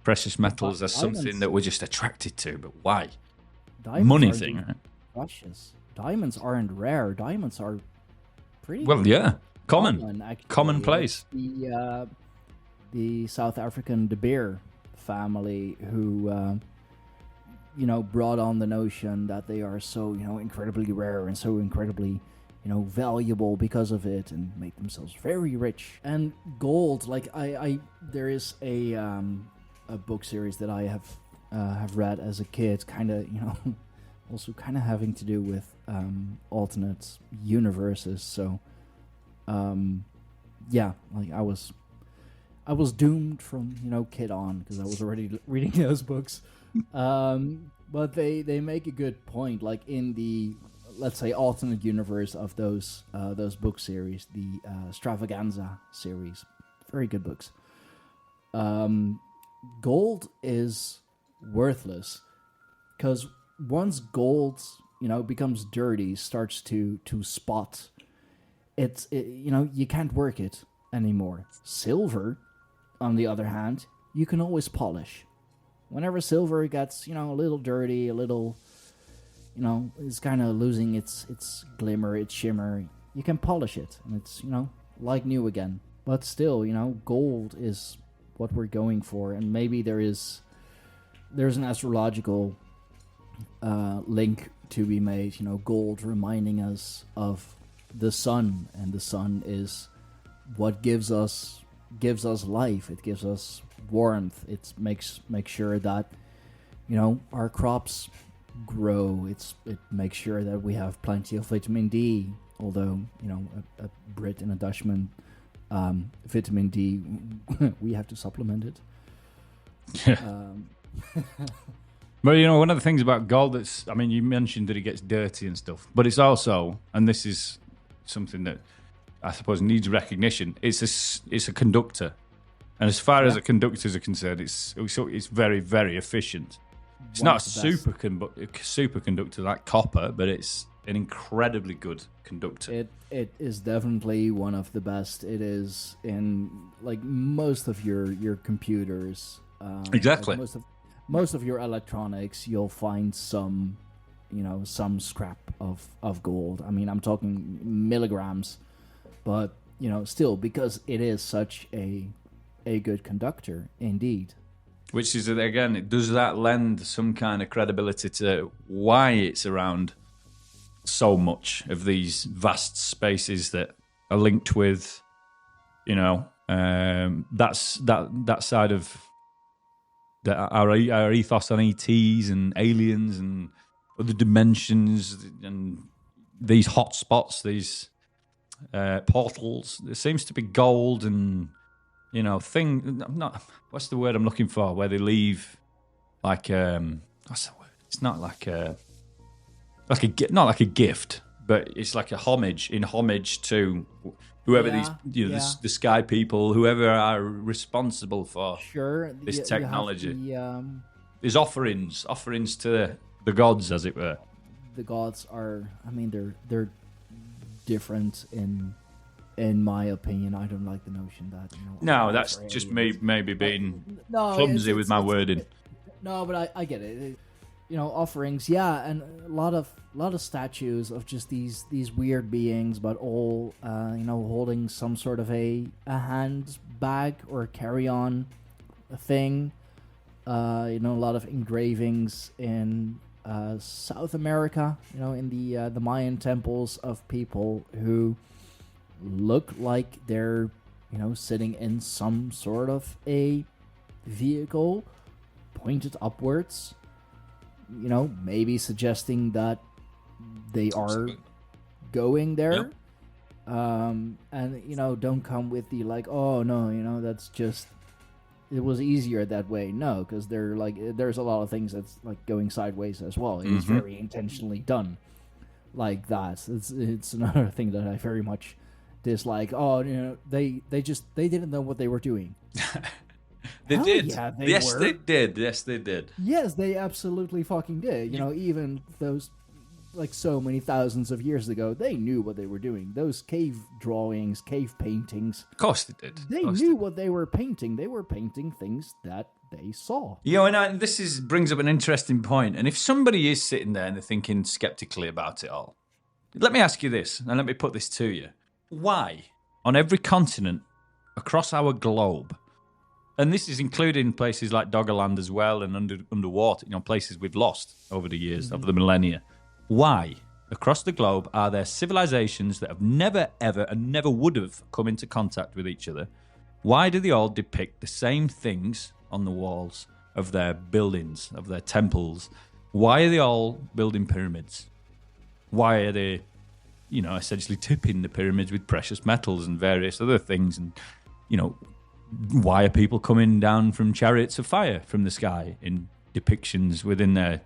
Precious metals are something that we're just attracted to, but why? Diamonds money thing, right? Precious. Diamonds aren't rare. Diamonds are pretty commonplace. The South African De Beer family who brought on the notion that they are so incredibly rare and so incredibly valuable because of it, and make themselves very rich. And gold, like there is a book series that I have read as a kid, kind of also kind of having to do with alternate universes. So like I was doomed from kid on, because I was already reading those books. But they make a good point, like in the, let's say, alternate universe of those book series, the Stravaganza series, very good books. gold is worthless because once gold, becomes dirty, starts to spot, you can't work it anymore. Silver, on the other hand, you can always polish. Whenever silver gets, a little dirty, a little, is kind of losing its glimmer, its shimmer, you can polish it, and it's, like new again. But still, gold is what we're going for, and maybe there's an astrological link to be made. Gold reminding us of the sun, and the sun is what gives us life. It gives us warmth. It makes sure that our crops grow. It makes sure that we have plenty of vitamin D. Although a Brit and a Dutchman, vitamin D, we have to supplement it. But one of the things about gold you mentioned that it gets dirty and stuff, but it's also, and this is something that I suppose needs recognition, it's a conductor. And as far as the conductors are concerned, it's very, very efficient. It's not a superconductor like copper, but it's an incredibly good conductor. It is definitely one of the best. It is in most of your computers. Exactly. Most of your electronics, you'll find some scrap of gold. I'm talking milligrams, but still, because it is such a good conductor indeed. Which is, again, does that lend some kind of credibility to why it's around so much of these vast spaces that are linked with, that side of our ethos on ETs and aliens and other dimensions and these hotspots, these portals. There seems to be gold and what's the word I'm looking for? Where they leave what's the word? It's not like not like a gift, but it's like a homage to whoever the sky people, whoever are responsible for this technology. There's offerings to the gods, as it were. The gods are, they're different in my opinion. I don't like the notion that No, that's just me maybe being clumsy with my wording. No, but I get it. Offerings, and a lot of statues of just these weird beings, but all holding some sort of a handbag or carry-on thing. A lot of engravings in South America, in the Mayan temples of people who look like they're sitting in some sort of a vehicle pointed upwards. Maybe suggesting that they are going there. Yep. And don't come with the oh no, that's just, it was easier that way. No, because there's a lot of things that's going sideways as well. It is very intentionally done like that. It's another thing that I very much dislike. Oh, they didn't know what they were doing. They Hell did. Yeah, Yes, were. they did. Yes, they did. Yes, they absolutely fucking did. Even those, so many thousands of years ago, they knew what they were doing. Those cave drawings, cave paintings. Of course they did. They knew what they were painting. They were painting things that they saw. And this brings up an interesting point. And if somebody is sitting there and they're thinking skeptically about it all, let me ask you this, and let me put this to you. Why, on every continent across our globe, and this is including places like Doggerland as well, and underwater, places we've lost over the years, over the millennia. Why, across the globe, are there civilizations that have never, ever, and never would have come into contact with each other? Why do they all depict the same things on the walls of their buildings, of their temples? Why are they all building pyramids? Why are they, essentially tipping the pyramids with precious metals and various other things? And, why are people coming down from chariots of fire from the sky in depictions within their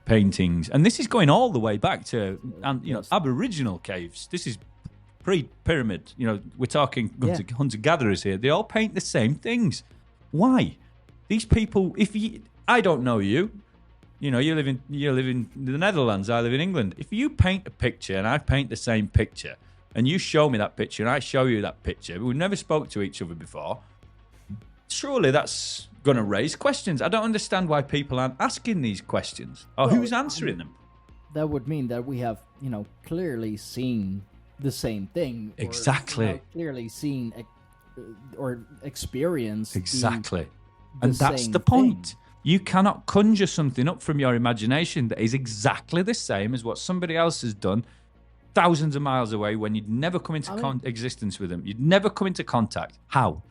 paintings? And this is going all the way back to Aboriginal caves. This is pre-pyramid. We're talking hunter-gatherers here. They all paint the same things. Why? These people, I don't know you. You know, you live in the Netherlands. I live in England. If you paint a picture and I paint the same picture, and you show me that picture and I show you that picture, we never spoke to each other before. Surely that's going to raise questions. I don't understand why people aren't asking these questions or who's answering them. That would mean that we have, clearly seen the same thing. Exactly. Or, clearly seen or experienced exactly. the And that's same the point. thing. You cannot conjure something up from your imagination that is exactly the same as what somebody else has done thousands of miles away when you'd never come into existence with them. You'd never come into contact. How?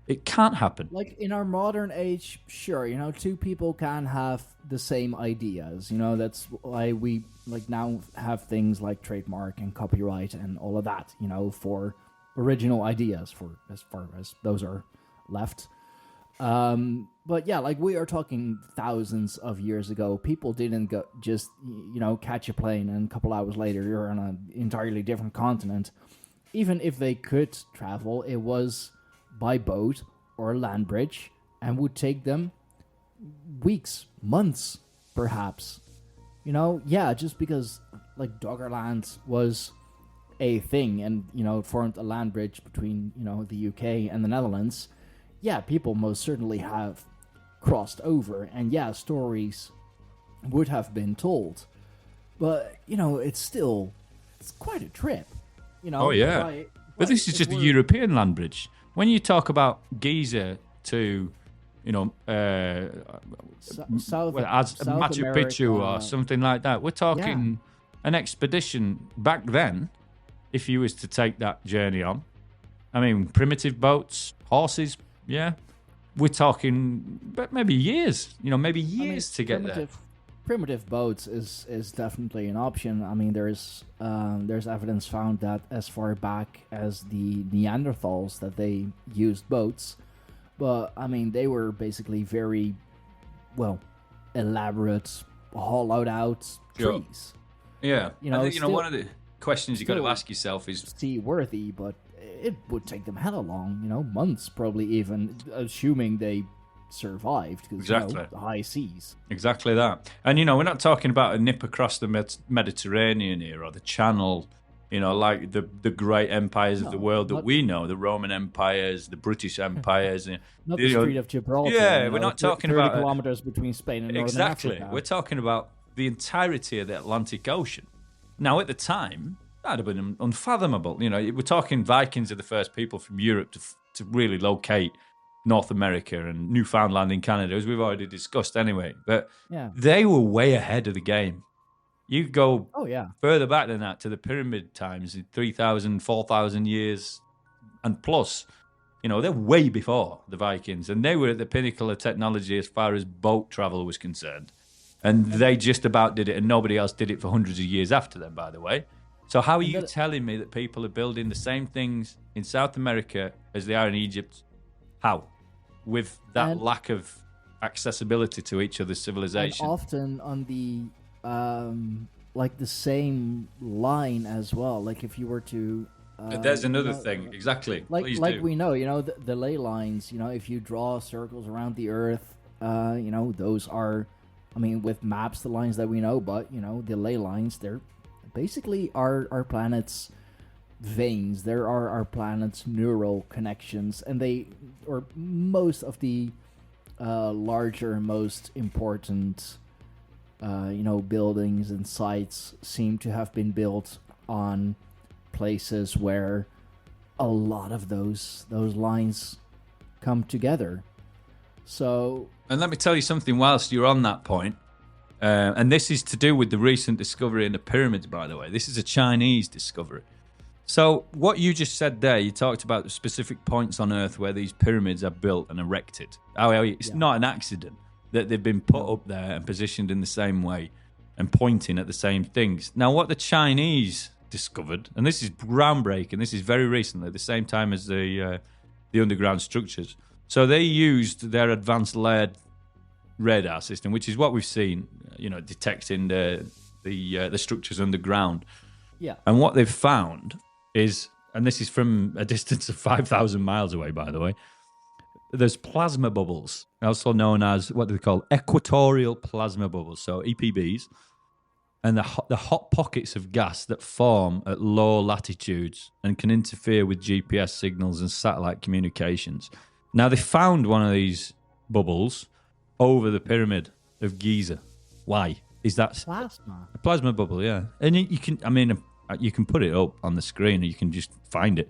It can't happen. Like in our modern age, sure, two people can have the same ideas. That's why we now have things like trademark and copyright and all of that, for original ideas, for as far as those are left. But yeah, we are talking thousands of years ago. People didn't just catch a plane and a couple hours later you're on an entirely different continent. Even if they could travel, it was by boat or land bridge and would take them weeks, months, perhaps. Just because Doggerland was a thing and it formed a land bridge between the UK and the Netherlands. Yeah, people most certainly have crossed over, and stories would have been told. But it's quite a trip. Oh yeah, but this is just a European land bridge. When you talk about Giza to, South Machu America, Picchu or something like that, we're talking an expedition back then. If you was to take that journey on, I mean, primitive boats, horses, yeah, we're talking, but maybe years. Maybe years to get there. Primitive boats is definitely an option. I mean, there's evidence found that as far back as the Neanderthals that they used boats, but I mean they were basically very elaborate, hollowed out trees. Yeah, I think, one of the questions you got to ask yourself is seaworthy, but it would take them hella long, months probably, even assuming they survived, because the high seas. Exactly that. And we're not talking about a nip across the Mediterranean here or the Channel, like the great empires of the world that we know, the Roman empires, the British empires. Not the Strait of Gibraltar. Yeah, we're not talking 30 about kilometers between Spain and Northern Africa. We're talking about the entirety of the Atlantic Ocean. Now, at the time, that'd have been unfathomable. We're talking Vikings are the first people from Europe to really locate North America and Newfoundland in Canada, as we've already discussed anyway. But they were way ahead of the game. You go further back than that to the pyramid times, 3,000, 4,000 years and plus. They're way before the Vikings, and they were at the pinnacle of technology as far as boat travel was concerned. And they just about did it, and nobody else did it for hundreds of years after them, by the way. So how are you telling me that people are building the same things in South America as they are in Egypt? How? With that lack of accessibility to each other's civilization. And often on the the same line as well. Like if you were to there's another thing, exactly. We know, the ley lines, if you draw circles around the earth, those are, I mean, with maps, the lines that we know, but the ley lines, they're basically our planet's veins. There are our planet's neural connections, and most of the larger, most important, buildings and sites seem to have been built on places where a lot of those lines come together. So, and let me tell you something whilst you're on that point. And this is to do with the recent discovery in the pyramids, by the way. This is a Chinese discovery. So what you just said there, you talked about the specific points on Earth where these pyramids are built and erected. It's not an accident that they've been put up there and positioned in the same way and pointing at the same things. Now, what the Chinese discovered, and this is groundbreaking, this is very recently, the same time as the underground structures. So they used their advanced layered radar system, which is what we've seen, detecting the structures underground. Yeah. And what they've found is, and this is from a distance of 5,000 miles away, by the way, there's plasma bubbles, also known as what they call equatorial plasma bubbles, so EPBs, and the hot pockets of gas that form at low latitudes and can interfere with GPS signals and satellite communications. Now, they found one of these bubbles over the pyramid of Giza. Why? Is that Plasma. a plasma bubble? Yeah, and you can, I mean, you can put it up on the screen, or you can just find it,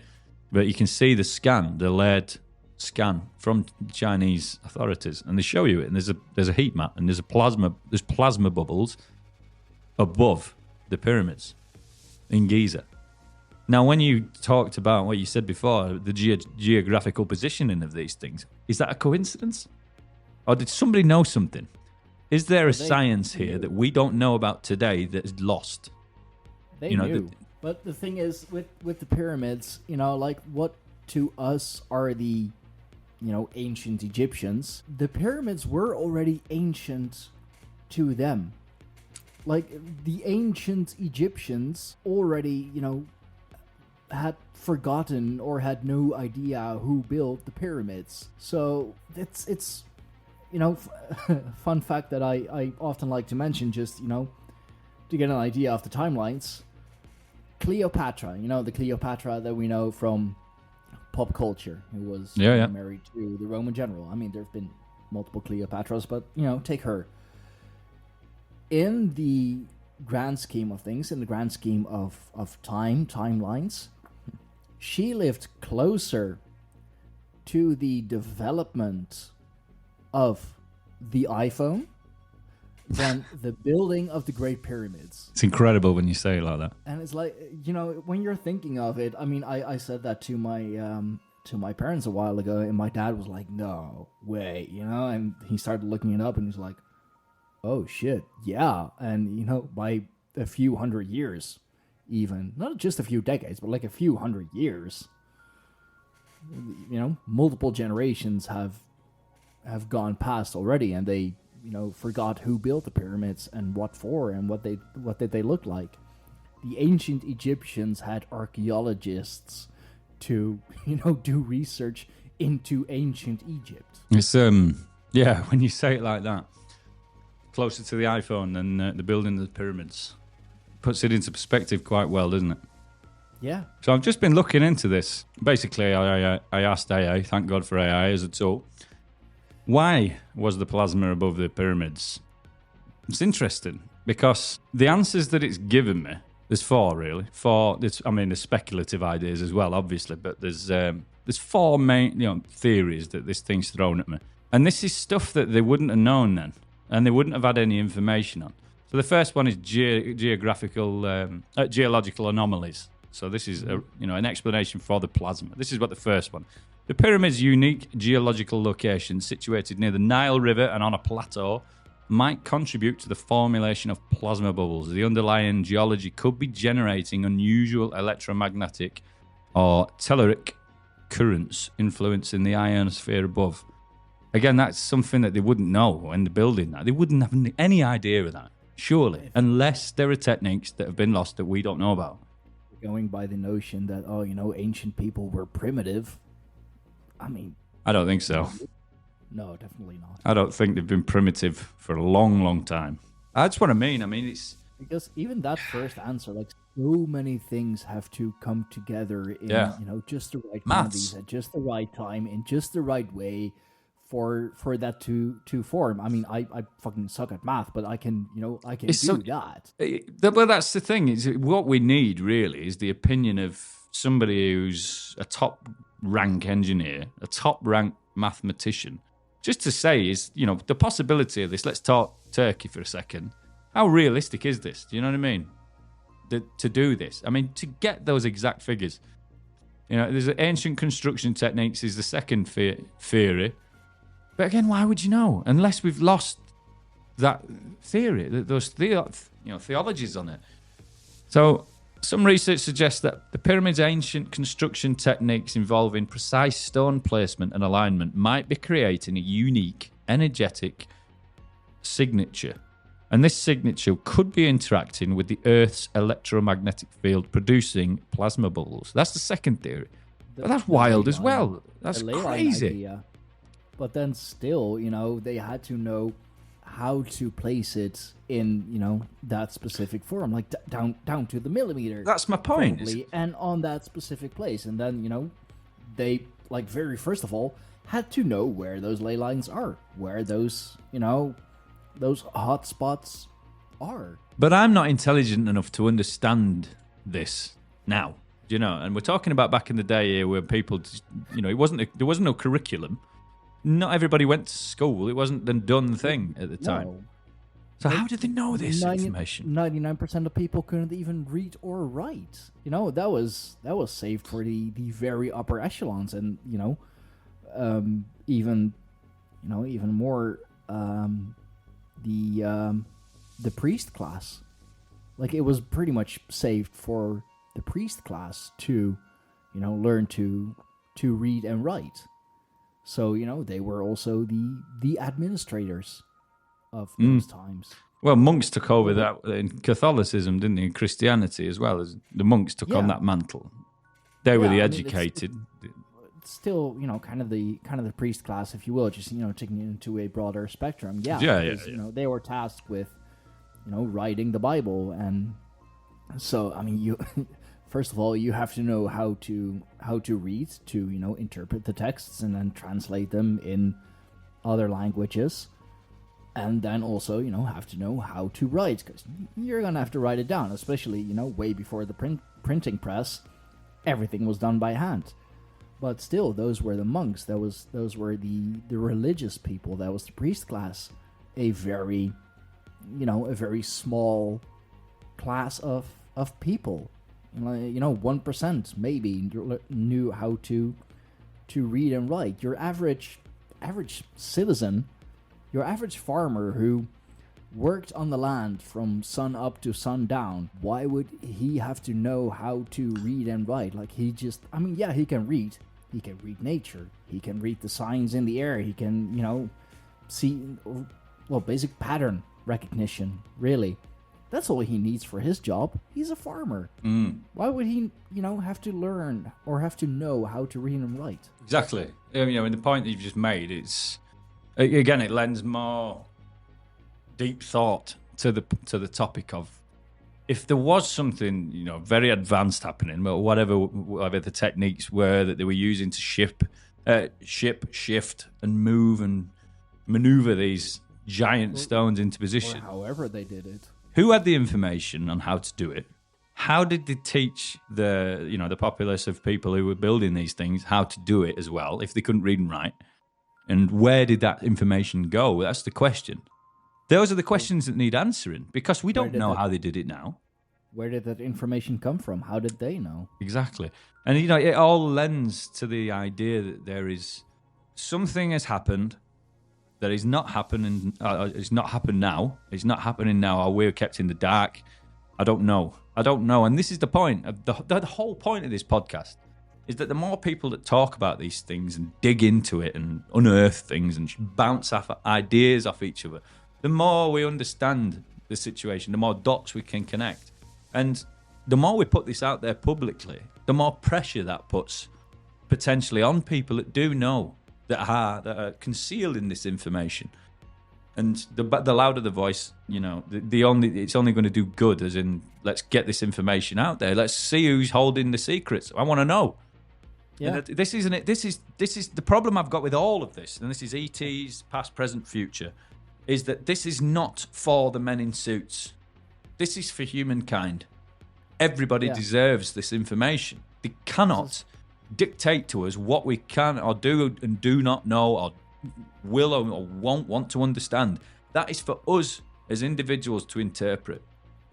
but you can see the scan, the layered scan from the Chinese authorities, and they show you it. And there's a heat map, and there's plasma bubbles above the pyramids in Giza. Now, when you talked about what you said before, the geographical positioning of these things, is that a coincidence? Or did somebody know something? Is there a science here that we don't know about today that is lost? They knew. But the thing is, with the pyramids, like what to us are the, ancient Egyptians, the pyramids were already ancient to them. Like, the ancient Egyptians already, had forgotten or had no idea who built the pyramids. So it's fun fact that I often like to mention, just, to get an idea of the timelines. Cleopatra, the Cleopatra that we know from pop culture, who was married to the Roman general. I mean, there have been multiple Cleopatras, but, take her. In the grand scheme of things, in the grand scheme of timelines, she lived closer to the development of the iPhone than the building of the Great Pyramids. It's incredible when you say it like that. And it's like, when you're thinking of it, I mean, I said that to my parents a while ago, and my dad was like, no way, and he started looking it up, and he's like, oh shit, yeah. And, by a few hundred years, even, not just a few decades, but like a few hundred years, multiple generations have gone past already, and they, forgot who built the pyramids and what for and what did they look like. The ancient Egyptians had archaeologists to, do research into ancient Egypt. It's when you say it like that, closer to the iPhone than the building of the pyramids, puts it into perspective quite well, doesn't it? Yeah. So I've just been looking into this. Basically, I asked AI, thank God for AI as a tool, why was the plasma above the pyramids? It's interesting because the answers that it's given me, there's four really. There's speculative ideas as well, obviously, but there's four main theories that this thing's thrown at me. And this is stuff that they wouldn't have known then, and they wouldn't have had any information on. So the first one is geological anomalies. So this is an explanation for the plasma. This is what the first one. The pyramid's unique geological location, situated near the Nile River and on a plateau, might contribute to the formulation of plasma bubbles. The underlying geology could be generating unusual electromagnetic or telluric currents influencing the ionosphere above. Again, that's something that they wouldn't know when they're building that. They wouldn't have any idea of that, surely, unless there are techniques that have been lost that we don't know about. Going by the notion that, ancient people were primitive, I mean... I don't think so. No, definitely not. I don't think they've been primitive for a long, long time. That's what I mean. It's... Because even that first answer, like, so many things have to come together in, just the right quantities at just the right time, in just the right way for that to form. I mean, I fucking suck at math, but I can do that. Well, that's the thing. Is what we need, really, is the opinion of somebody who's a top-rank engineer, a top-rank mathematician, just to say is, the possibility of this. Let's talk Turkey for a second. How realistic is this? Do you know what I mean? To do this. I mean, to get those exact figures. There's ancient construction techniques is the second theory. But again, why would you know? Unless we've lost that theory, those theologies on it. So some research suggests that the pyramid's ancient construction techniques involving precise stone placement and alignment might be creating a unique, energetic signature. And this signature could be interacting with the Earth's electromagnetic field, producing plasma bubbles. That's the second theory. But that's wild as well. That's crazy. But then still, they had to know how to place it in, that specific form, like down to the millimeter. That's my point. Probably, and on that specific place. And then, they, like, very first of all, had to know where those ley lines are, where those, those hot spots are. But I'm not intelligent enough to understand this now, and we're talking about back in the day here where people, there wasn't no curriculum. Not everybody went to school. It wasn't the done thing at the time. No. So how did they know this information? 99% of people couldn't even read or write. That was saved for the very upper echelons, and even more the priest class. Like, it was pretty much saved for the priest class to learn to read and write. So, they were also the administrators of those times. Well, monks took over that in Catholicism, didn't they? In Christianity as well. As the monks took on that mantle. They were the educated. It's still, kind of the priest class, if you will, just, taking it into a broader spectrum. Yeah. They were tasked with, writing the Bible. And so, I mean, you... First of all, you have to know how to read, to interpret the texts and then translate them in other languages, and then also have to know how to write, because you're gonna have to write it down. Especially way before the printing press, everything was done by hand. But still, those were the monks. Those were the religious people. That was the priest class, a very small class of people. 1% maybe knew how to read and write. Your average citizen, your average farmer who worked on the land from sun up to sundown, why would he have to know how to read and write? Like, he can read. He can read nature. He can read the signs in the air. He can, see, basic pattern recognition, really. That's all he needs for his job. He's a farmer. Why would he, have to learn or have to know how to read and write? Exactly. And the point that you've just made, it lends more deep thought to the topic of, if there was something, very advanced happening, but whatever the techniques were that they were using to shift, and move and maneuver these giant stones into position. Or however they did it. Who had the information on how to do it? How did they teach the populace of people who were building these things how to do it as well, if they couldn't read and write? And where did that information go? That's the question. Those are the questions that need answering, because we don't know how they did it now. Where did that information come from? How did they know? Exactly. And, it all lends to the idea that there is something has happened that is not happening. It's not happened now. It's not happening now. Or we're kept in the dark. I don't know. And this is the point of the whole point of this podcast, is that the more people that talk about these things and dig into it and unearth things and bounce off ideas off each other, the more we understand the situation, the more dots we can connect. And the more we put this out there publicly, the more pressure that puts potentially on people that do know, that are concealed in this information. And the louder the voice, it's only going to do good, as in, let's get this information out there. Let's see who's holding the secrets. I want to know. Yeah. This isn't it. This is the problem I've got with all of this, and this is ET's past, present, future, is that this is not for the men in suits. This is for humankind. Everybody deserves this information. They cannot dictate to us what we can or do and do not know, or will or won't want to understand. That is for us as individuals to interpret.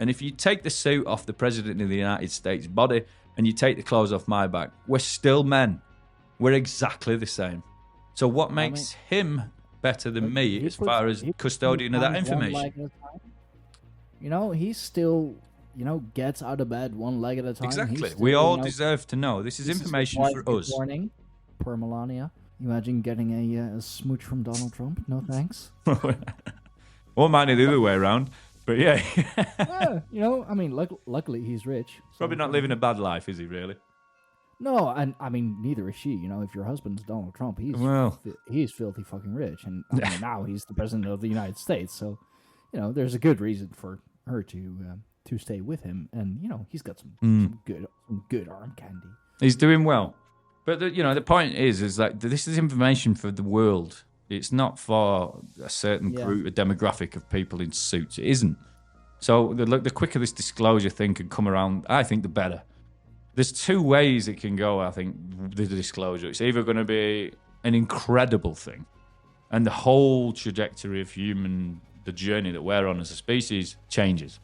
And if you take the suit off the President of the United States body and you take the clothes off my back, we're still men. We're exactly the same. So what makes him better than me as far as custodian of that information? He's still... gets out of bed one leg at a time. Exactly. We all deserve to know. This is information for us. Morning, poor Melania. Imagine getting a smooch from Donald Trump. No thanks. Or mine the other way around. But yeah. Luckily he's rich. Probably not living a bad life, is he really? No, and I mean, neither is she. You know, if your husband's Donald Trump, he's filthy fucking rich, and I mean, now he's the president of the United States. So, you know, there's a good reason for her to stay with him, and you know, he's got some good arm candy. He's doing well, but the point is that this is information for the world. It's not for a certain group, a demographic of people in suits. It isn't. So the quicker this disclosure thing can come around, I think the better. There's two ways it can go, I think, the disclosure. It's either going to be an incredible thing, and the whole trajectory of the journey that we're on as a species changes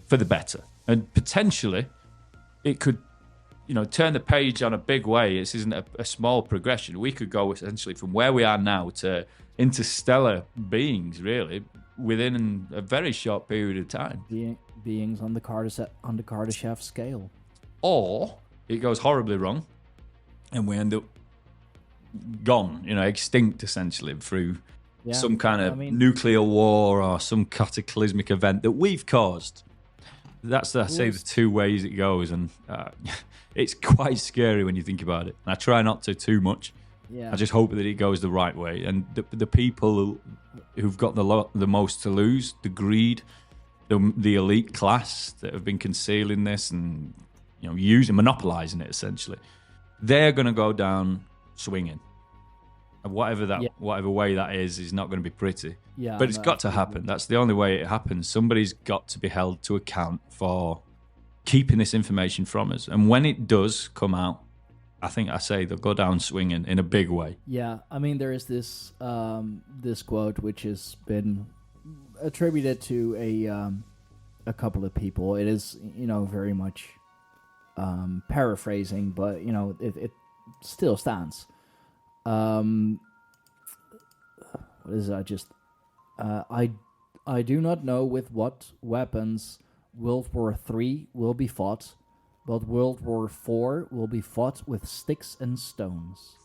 for the better. And potentially, it could, turn the page on a big way. This isn't a small progression. We could go essentially from where we are now to interstellar beings, really, within a very short period of time. Beings on the Kardashev scale. Or it goes horribly wrong and we end up gone, extinct essentially through some kind of nuclear war or some cataclysmic event that we've caused. That's, I say, the two ways it goes. And it's quite scary when you think about it. And I try not to too much. Yeah. I just hope that it goes the right way. And the people who've got the most to lose, the greed, the elite class that have been concealing this and monopolizing it essentially, they're going to go down swinging. And whatever way that is not going to be pretty. Yeah, but it's got to happen. That's the only way it happens. Somebody's got to be held to account for keeping this information from us. And when it does come out, I say they'll go down swinging in a big way. Yeah, I mean, there is this this quote which has been attributed to a couple of people. It is very much paraphrasing, but it still stands. What is that? I do not know with what weapons World War III will be fought, but World War IV will be fought with sticks and stones.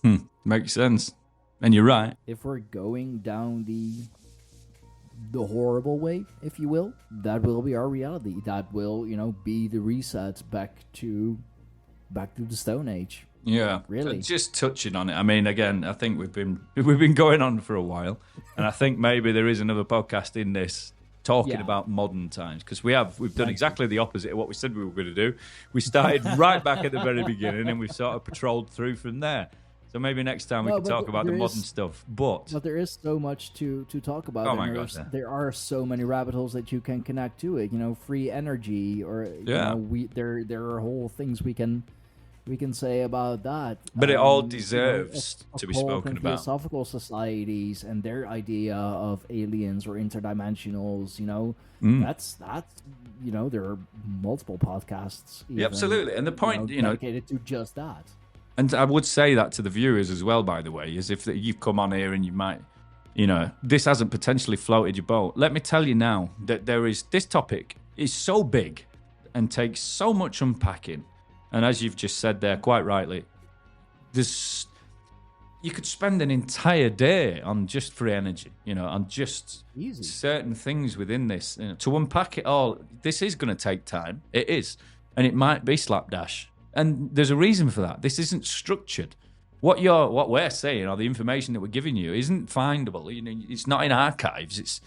Makes sense. And you're right. If we're going down the horrible way, if you will, that will be our reality. That will, be the reset back to the Stone Age. Yeah, really. Just touching on it. I mean, again, I think we've been going on for a while, and I think maybe there is another podcast in this talking about modern times, because we've done exactly the opposite of what we said we were going to do. We started right back at the very beginning, and we've sort of patrolled through from there. So maybe next time we can talk about the modern stuff. But there is so much to talk about. Oh my God! There are so many rabbit holes that you can connect to it. Free energy, or there are whole things we can say about that. But it all deserves to be spoken about. Philosophical societies and their idea of aliens or interdimensionals. That's there are multiple podcasts. Yeah, absolutely. And the point, dedicated to just that. And I would say that to the viewers as well, by the way, is if you've come on here and you might, this hasn't potentially floated your boat. Let me tell you now that this topic is so big and takes so much unpacking. And as you've just said there, quite rightly, you could spend an entire day on just free energy, on just certain things within this. To unpack it all, this is going to take time. It is. And it might be slapdash. And there's a reason for that. This isn't structured. What we're saying, or the information that we're giving you, isn't findable. It's not in archives.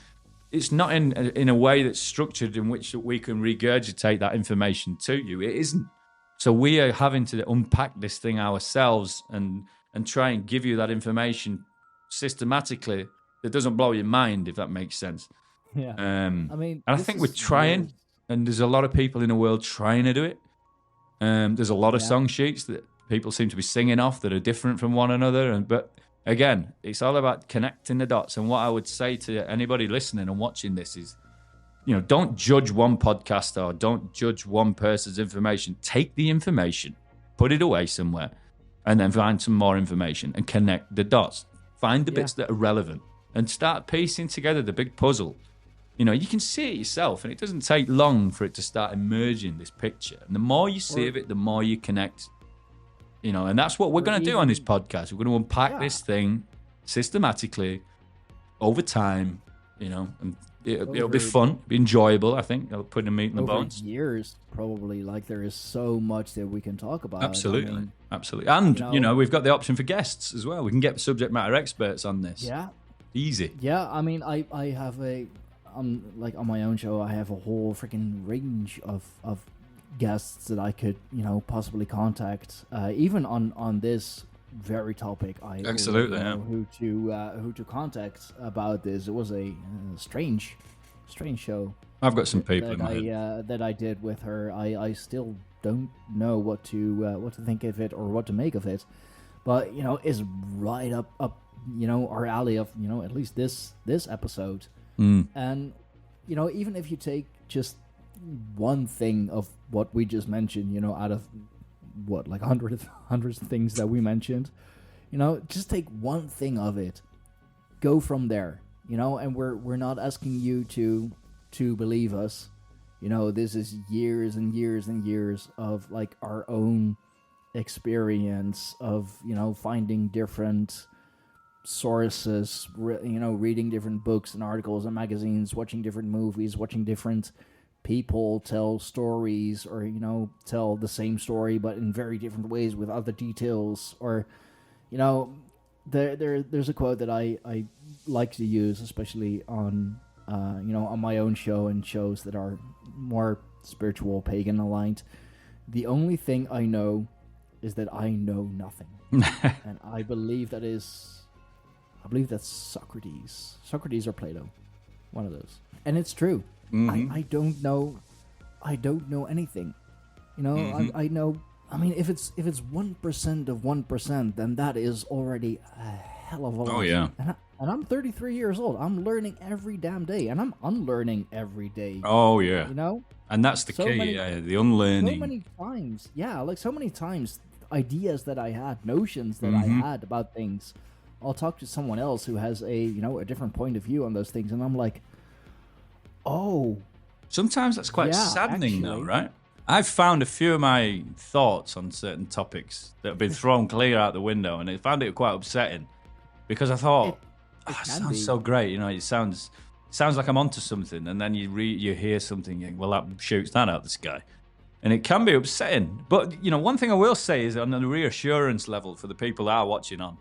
It's not in a way that's structured in which we can regurgitate that information to you. It isn't. So we are having to unpack this thing ourselves and try and give you that information systematically that doesn't blow your mind, if that makes sense. Yeah. I think we're trying, and there's a lot of people in the world trying to do it. There's a lot of song sheets that people seem to be singing off that are different from one another. But again, it's all about connecting the dots. And what I would say to anybody listening and watching this is, don't judge one podcast or don't judge one person's information. Take the information, put it away somewhere, and then find some more information and connect the dots. Find the bits that are relevant and start piecing together the big puzzle. You can see it yourself, and it doesn't take long for it to start emerging, this picture. And the more you see of it, the more you connect. And that's what we're going to do on this podcast. We're going to unpack this thing systematically over time you know, and it'll be fun, be enjoyable. I think it'll put the meat in the bones. Years, probably. Like there is so much that we can talk about. Absolutely, I mean, absolutely. And you know, we've got the option for guests as well. We can get subject matter experts on this. Yeah, easy. Yeah, I mean, I have on my own show, I have a whole freaking range of guests that I could, you know, possibly contact. Even on this very topic, I absolutely know who to contact about this. It was a strange show. I've got some people in my head. That I did with her. I still don't know what to think of it or what to make of it, but you know, it's right up you know, our alley of, you know, at least this episode. And you know, even if you take just one thing of what we just mentioned, you know, out of what, like hundreds of things that we mentioned, you know, just take one thing of it, go from there, you know. And we're not asking you to believe us, you know. This is years and years and years of like our own experience of, you know, finding different sources, you know, reading different books and articles and magazines, watching different movies, watching different people tell stories, or, you know, tell the same story but in very different ways with other details. Or, you know, there's a quote that I like to use, especially on you know, on my own show and shows that are more spiritual, pagan aligned. The only thing I know is that I know nothing. And I believe that's Socrates or Plato, one of those. And it's true. I don't know anything, you know. I know, I mean, if it's 1% of 1%, then that is already a hell of a lot. Oh yeah. And I'm 33 years old. I'm learning every damn day, and I'm unlearning every day. Oh yeah. You know, and that's the key. The unlearning. So many times, like so many times, ideas that I had, notions that I had about things, I'll talk to someone else who has a, you know, a different point of view on those things, and I'm like, oh. Sometimes that's quite saddening, though, right? I've found a few of my thoughts on certain topics that have been thrown clear out the window, and I found it quite upsetting because I thought, it sounds so great, you know. It sounds like I'm onto something, and then you hear something, and, well, that shoots that out the sky. And it can be upsetting. But, you know, one thing I will say is on a reassurance level for the people that are watching on,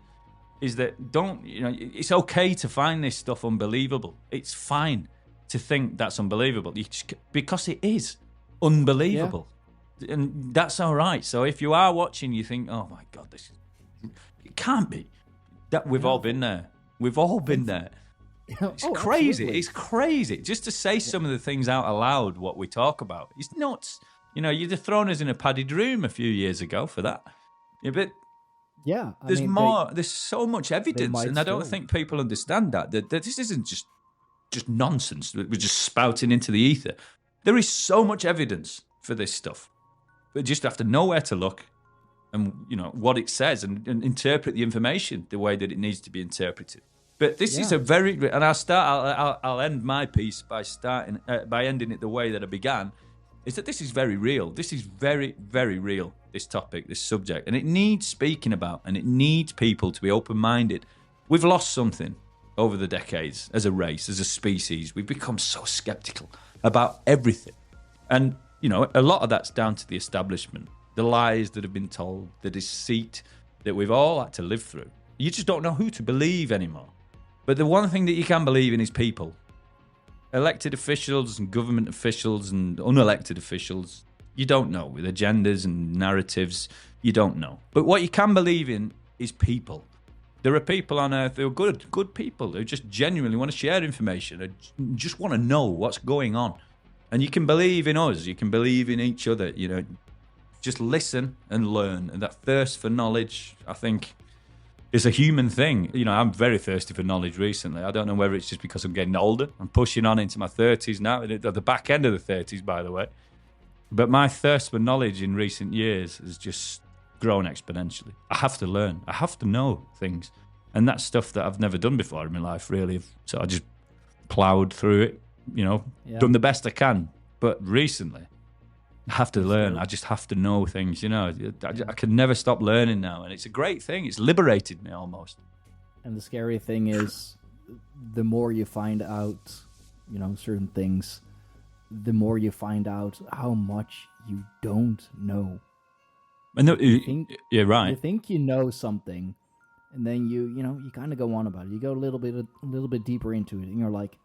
is that it's okay to find this stuff unbelievable. It's fine to think that's unbelievable because it is unbelievable. Yeah. And that's all right. So if you are watching, you think, oh my God, it can't be. That we've all been there. We've all been there. It's crazy. Absolutely. It's crazy. Just to say some of the things out aloud, what we talk about, it's nuts. You know, you'd have thrown us in a padded room a few years ago for that. Yeah, but there's more. There's so much evidence, and I don't think people understand that this isn't just nonsense. We're just spouting into the ether. There is so much evidence for this stuff, but just have to know where to look, and you know what it says, and interpret the information the way that it needs to be interpreted. But this is a very, and I'll end my piece by ending it the way that I began. Is that this is very real. This is very, very real, this topic, this subject. And it needs speaking about, and it needs people to be open-minded. We've lost something over the decades as a race, as a species. We've become so skeptical about everything. And, you know, a lot of that's down to the establishment, the lies that have been told, the deceit that we've all had to live through. You just don't know who to believe anymore. But the one thing that you can believe in is people. Elected officials and government officials and unelected officials, you don't know. With agendas and narratives, you don't know. But what you can believe in is people. There are people on Earth who are good people who just genuinely want to share information and just want to know what's going on. And you can believe in us. You can believe in each other. You know, just listen and learn. And that thirst for knowledge, I think, is a human thing. You know, I'm very thirsty for knowledge recently. I don't know whether it's just because I'm getting older. I'm pushing on into my 30s now, at the back end of the 30s, by the way. But my thirst for knowledge in recent years has just grown exponentially. I have to learn. I have to know things. And that's stuff that I've never done before in my life, really. So I just plowed through it, you know, done the best I can. But recently, I have to learn. I just have to know things, you know. I can never stop learning now. And it's a great thing. It's liberated me almost. And the scary thing is, the more you find out, certain things, the more you find out how much you don't know. And You right. think you know something, and then you kind of go on about it. You go a little bit deeper into it, and you're like,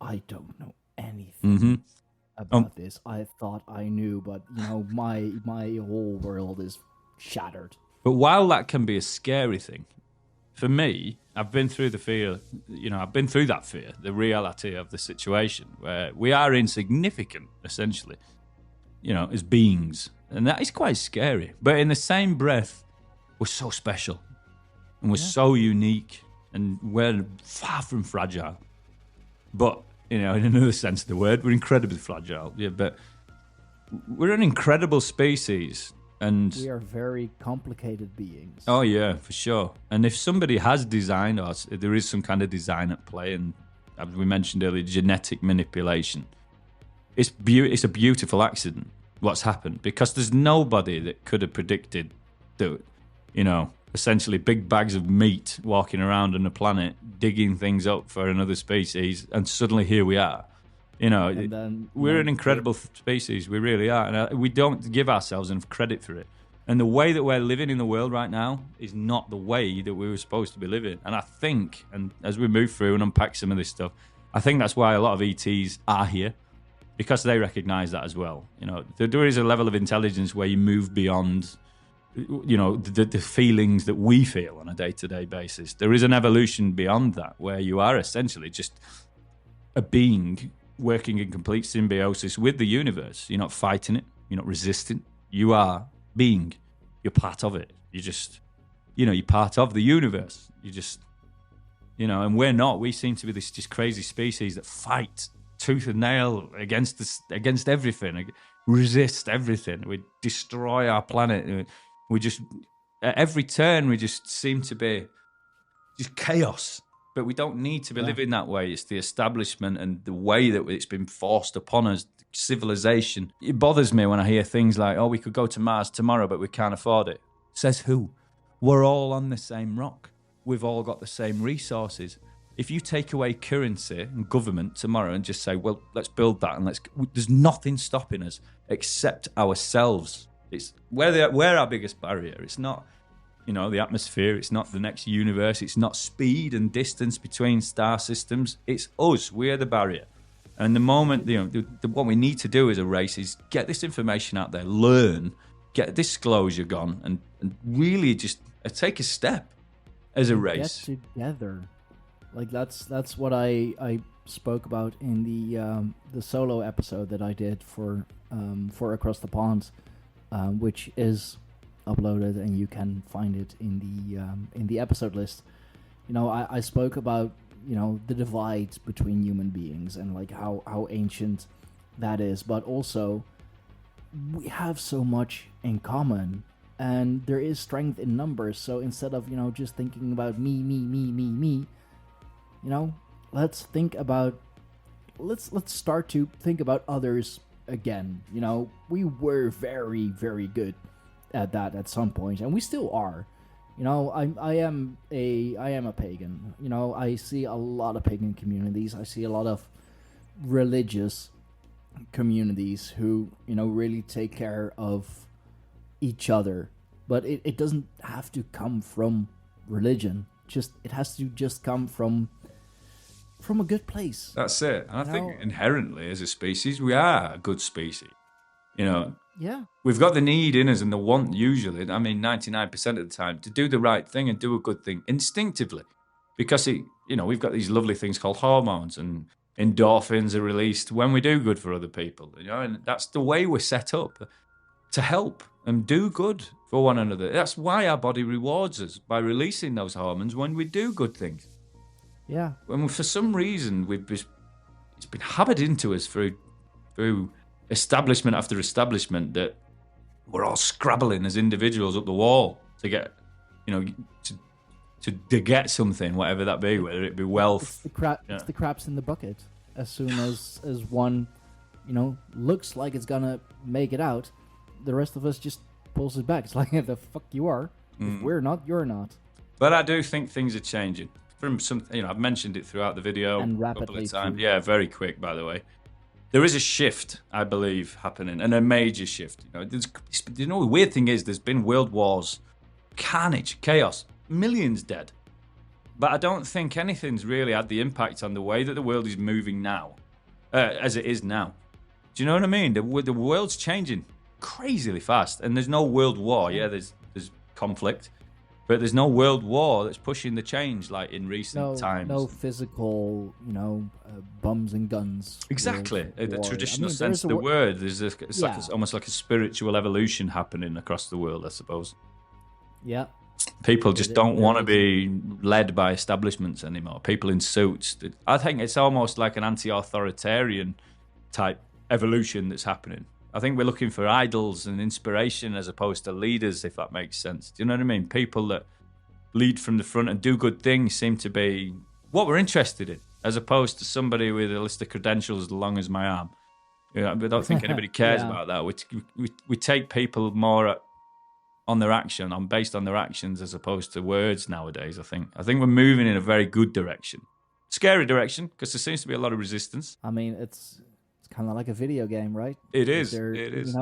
I don't know anything about this. I thought I knew, but my whole world is shattered. But while that can be a scary thing, for me, I've been through the fear. I've been through that fear, the reality of the situation where we are insignificant, essentially. As beings, and that is quite scary. But in the same breath, we're so special, and we're so unique, and we're far from fragile. But in another sense of the word, we're incredibly fragile. Yeah, but we're an incredible species, and we are very complicated beings. Oh yeah, for sure. And if somebody has designed us, there is some kind of design at play, and as we mentioned earlier, genetic manipulation. It's a beautiful accident what's happened, because there's nobody that could have predicted that, essentially big bags of meat walking around on the planet, digging things up for another species, and suddenly here we are. We're an incredible species. We really are. And we don't give ourselves enough credit for it. And the way that we're living in the world right now is not the way that we were supposed to be living. And I think, and as we move through and unpack some of this stuff, I think that's why a lot of ETs are here, because they recognize that as well. There is a level of intelligence where you move beyond, the feelings that we feel on a day-to-day basis. There is an evolution beyond that, where you are essentially just a being working in complete symbiosis with the universe. You're not fighting it. You're not resisting. You are being. You're part of it. You just, you're part of the universe. You just, and we're not. We seem to be this just crazy species that fight tooth and nail against everything, resist everything. We destroy our planet. We just, at every turn, we just seem to be just chaos. But we don't need to be living that way. It's the establishment and the way that it's been forced upon us, civilization. It bothers me when I hear things like, we could go to Mars tomorrow, but we can't afford it. Says who? We're all on the same rock. We've all got the same resources. If you take away currency and government tomorrow and just say, well, let's build that, and there's nothing stopping us except ourselves. It's we're our biggest barrier. It's not, the atmosphere. It's not the next universe. It's not speed and distance between star systems. It's us. We're the barrier. And the moment, what we need to do as a race is get this information out there, learn, get disclosure gone, and really just take a step as a race. Get together. Like that's what I spoke about in the solo episode that I did for Across the Pond, which is uploaded, and you can find it in the episode list. I spoke about the divide between human beings and like how ancient that is, but also we have so much in common, and there is strength in numbers. So instead of just thinking about me, let's start to think about others again. We were very, very good at that at some point, and we still are. I am a pagan. I see a lot of pagan communities. I see a lot of religious communities who really take care of each other, but it doesn't have to come from religion. It has to just come from a good place. That's it. And I think inherently as a species, we are a good species. Yeah. We've got the need in us and the want usually, 99% of the time, to do the right thing and do a good thing instinctively. Because we've got these lovely things called hormones, and endorphins are released when we do good for other people. And that's the way we're set up, to help and do good for one another. That's why our body rewards us by releasing those hormones when we do good things. Yeah. And for some reason, it's been hammered into us through establishment after establishment that we're all scrabbling as individuals up the wall to get, to get something, whatever that be, whether it be wealth. It's the craps in the bucket. As soon as one, looks like it's gonna make it out, the rest of us just pulls it back. It's like, the fuck you are. If we're not, you're not. But I do think things are changing. from some, I've mentioned it throughout the video And a couple rapidly of times. too. Yeah, very quick, by the way. There is a shift, I believe, happening, and a major shift. The weird thing is, there's been world wars, carnage, chaos, millions dead. But I don't think anything's really had the impact on the way that the world is moving now, as it is now. Do you know what I mean? The world's changing crazily fast, and there's no world war. Yeah, there's conflict, but there's no world war that's pushing the change like in recent times. No physical, bombs and guns. Exactly, the war. traditional sense of the word. It's almost like a spiritual evolution happening across the world, I suppose. Yeah. People just don't want to be led by establishments anymore. People in suits. I think it's almost like an anti-authoritarian type evolution that's happening. I think we're looking for idols and inspiration as opposed to leaders, if that makes sense. Do you know what I mean? People that lead from the front and do good things seem to be what we're interested in, as opposed to somebody with a list of credentials as long as my arm. I don't think anybody cares about that. We take people more based on their actions as opposed to words nowadays. I think we're moving in a very good direction, scary direction, because there seems to be a lot of resistance. I mean, it's kind of like a video game, right? It is. If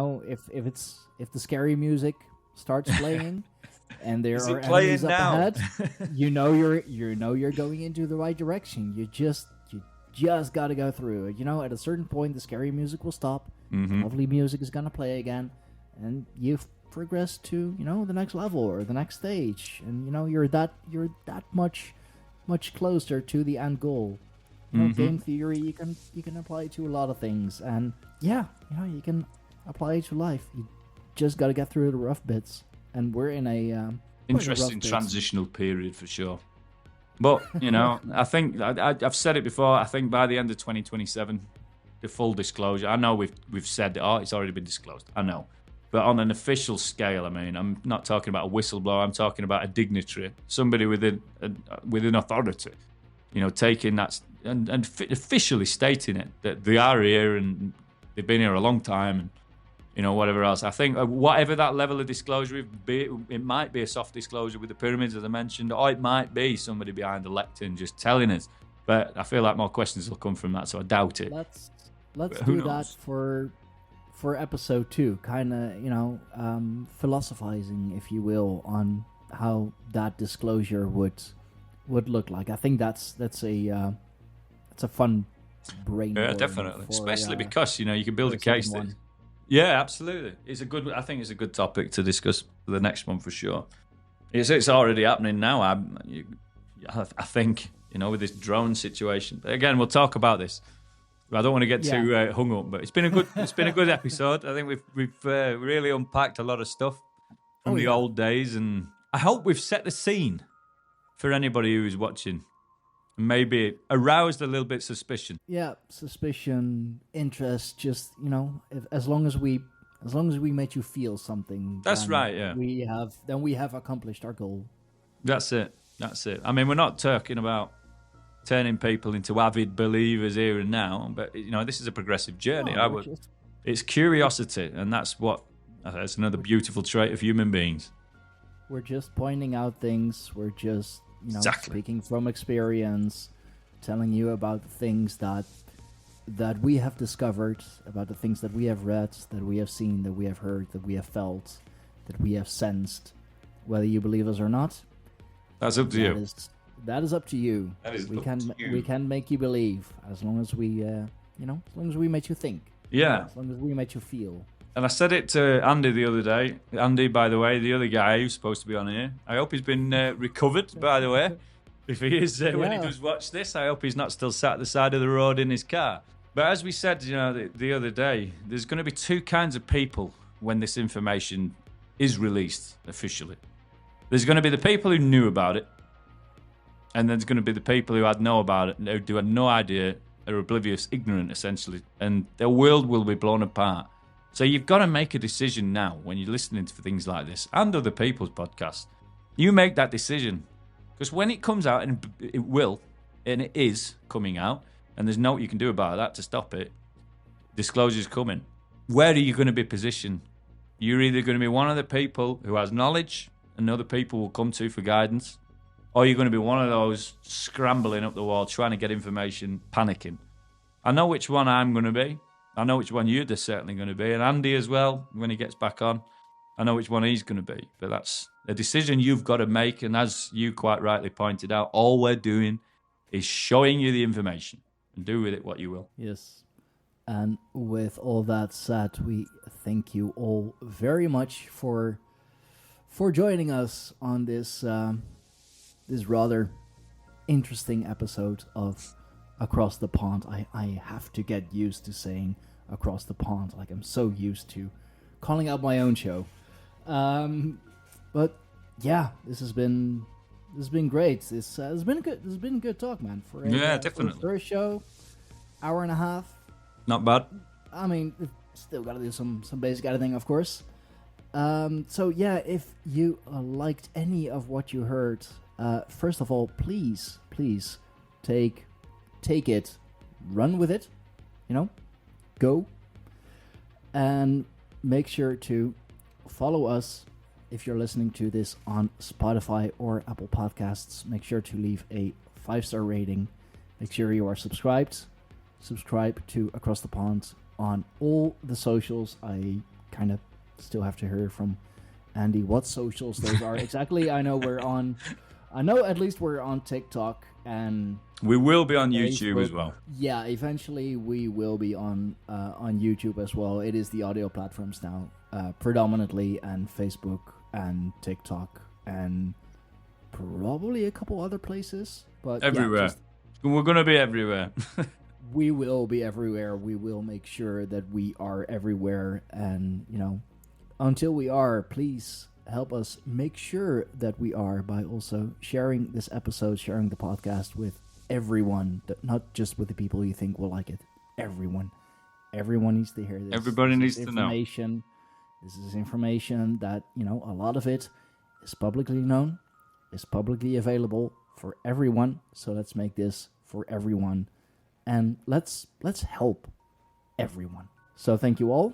the scary music starts playing and there are playing enemies up now? ahead, you're going into the right direction. You just got to go through it. At a certain point, the scary music will stop. Mm-hmm. Lovely music is gonna play again, and you've progress to the next level or the next stage, and you're that much closer to the end goal. Game theory, you can apply it to a lot of things, and you can apply it to life. You just got to get through the rough bits, and we're in a interesting transitional period for sure. But I think I've said it before. I think by the end of 2027, the full disclosure. I know we've said it's already been disclosed. I know. But on an official scale, I mean, I'm not talking about a whistleblower. I'm talking about a dignitary, somebody within authority, taking that and officially stating it that they are here and they've been here a long time, and whatever else. I think whatever that level of disclosure be, it might be a soft disclosure with the pyramids, as I mentioned, or it might be somebody behind the lectern just telling us. But I feel like more questions will come from that, so I doubt it. Let's do that for episode 2, kind of, philosophizing, if you will, on how that disclosure would look like. I think that's a fun brain. Yeah, definitely, especially because you can build a case. Yeah, absolutely. I think it's a good topic to discuss for the next one for sure. It's already happening now. I think with this drone situation. But again, we'll talk about this. I don't want to get too hung up, but it's been a good episode. I think we've really unpacked a lot of stuff from the old days, and I hope we've set the scene for anybody who's watching, and maybe aroused a little bit suspicion. Yeah, suspicion, interest. Just as long as we made you feel something. That's right. Yeah, we have accomplished our goal. That's it. I mean, we're not talking about turning people into avid believers here and now, but this is a progressive journey. It's curiosity, and that's another beautiful trait of human beings. We're just pointing out things. We're just speaking from experience, telling you about the things that we have discovered, about the things that we have read, that we have seen, that we have heard, that we have felt, that we have sensed. Whether you believe us or not, that's up to you. That is up to you. We can make you believe as long as we as long as we make you think. Yeah. As long as we make you feel. And I said it to Andy the other day. Andy, by the way, the other guy who's supposed to be on here. I hope he's been recovered, by the way. If he is, when he does watch this, I hope he's not still sat at the side of the road in his car. But as we said, the other day, there's going to be two kinds of people when this information is released officially. There's going to be the people who knew about it, and there's going to be the people who had who had no idea, are oblivious, ignorant, essentially, and their world will be blown apart. So you've got to make a decision now when you're listening to things like this and other people's podcasts. You make that decision, because when it comes out, and it will, and it is coming out, and there's no what you can do about that to stop it, disclosure's coming. Where are you going to be positioned? You're either going to be one of the people who has knowledge and other people will come to for guidance, or you're going to be one of those scrambling up the wall, trying to get information, panicking. I know which one I'm going to be. I know which one you're certainly going to be. And Andy as well, when he gets back on, I know which one he's going to be. But that's a decision you've got to make. And as you quite rightly pointed out, all we're doing is showing you the information, and do with it what you will. Yes. And with all that said, we thank you all very much for joining us on this this rather interesting episode of Across the Pond. I have to get used to saying Across the Pond. Like, I'm so used to calling out my own show. But yeah, this has been great. This has been good. This has been a good talk, man. For Definitely. For the first show, hour and a half. Not bad. I mean, we've still got to do some basic editing, of course. So yeah, if you liked any of what you heard, first of all, please take it, run with it, go, and make sure to follow us. If you're listening to this on Spotify or Apple Podcasts, make sure to leave a 5-star rating. Make sure you are subscribed. Subscribe to Across the Pond on all the socials. I kind of still have to hear from Andy what socials those are exactly. I know at least we're on TikTok, and we will be on Facebook. YouTube as well. Yeah, eventually we will be on YouTube as well. It is the audio platforms now, predominantly, and Facebook and TikTok and probably a couple other places. But everywhere. We're going to be everywhere. We will be everywhere. We will make sure that we are everywhere. And, until we are, please help us make sure that we are by also sharing this episode, sharing the podcast with everyone, not just with the people you think will like it. Everyone needs to hear this. Everybody needs to know. This is information that, a lot of it is publicly known, is publicly available for everyone. So let's make this for everyone. And let's help everyone. So thank you all.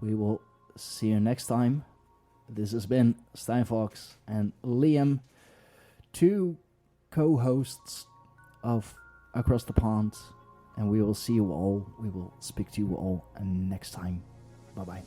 We will see you next time. This has been Stein Fox and Liam, 2 co-hosts of Across the Pond. And we will see you all. We will speak to you all next time. Bye-bye.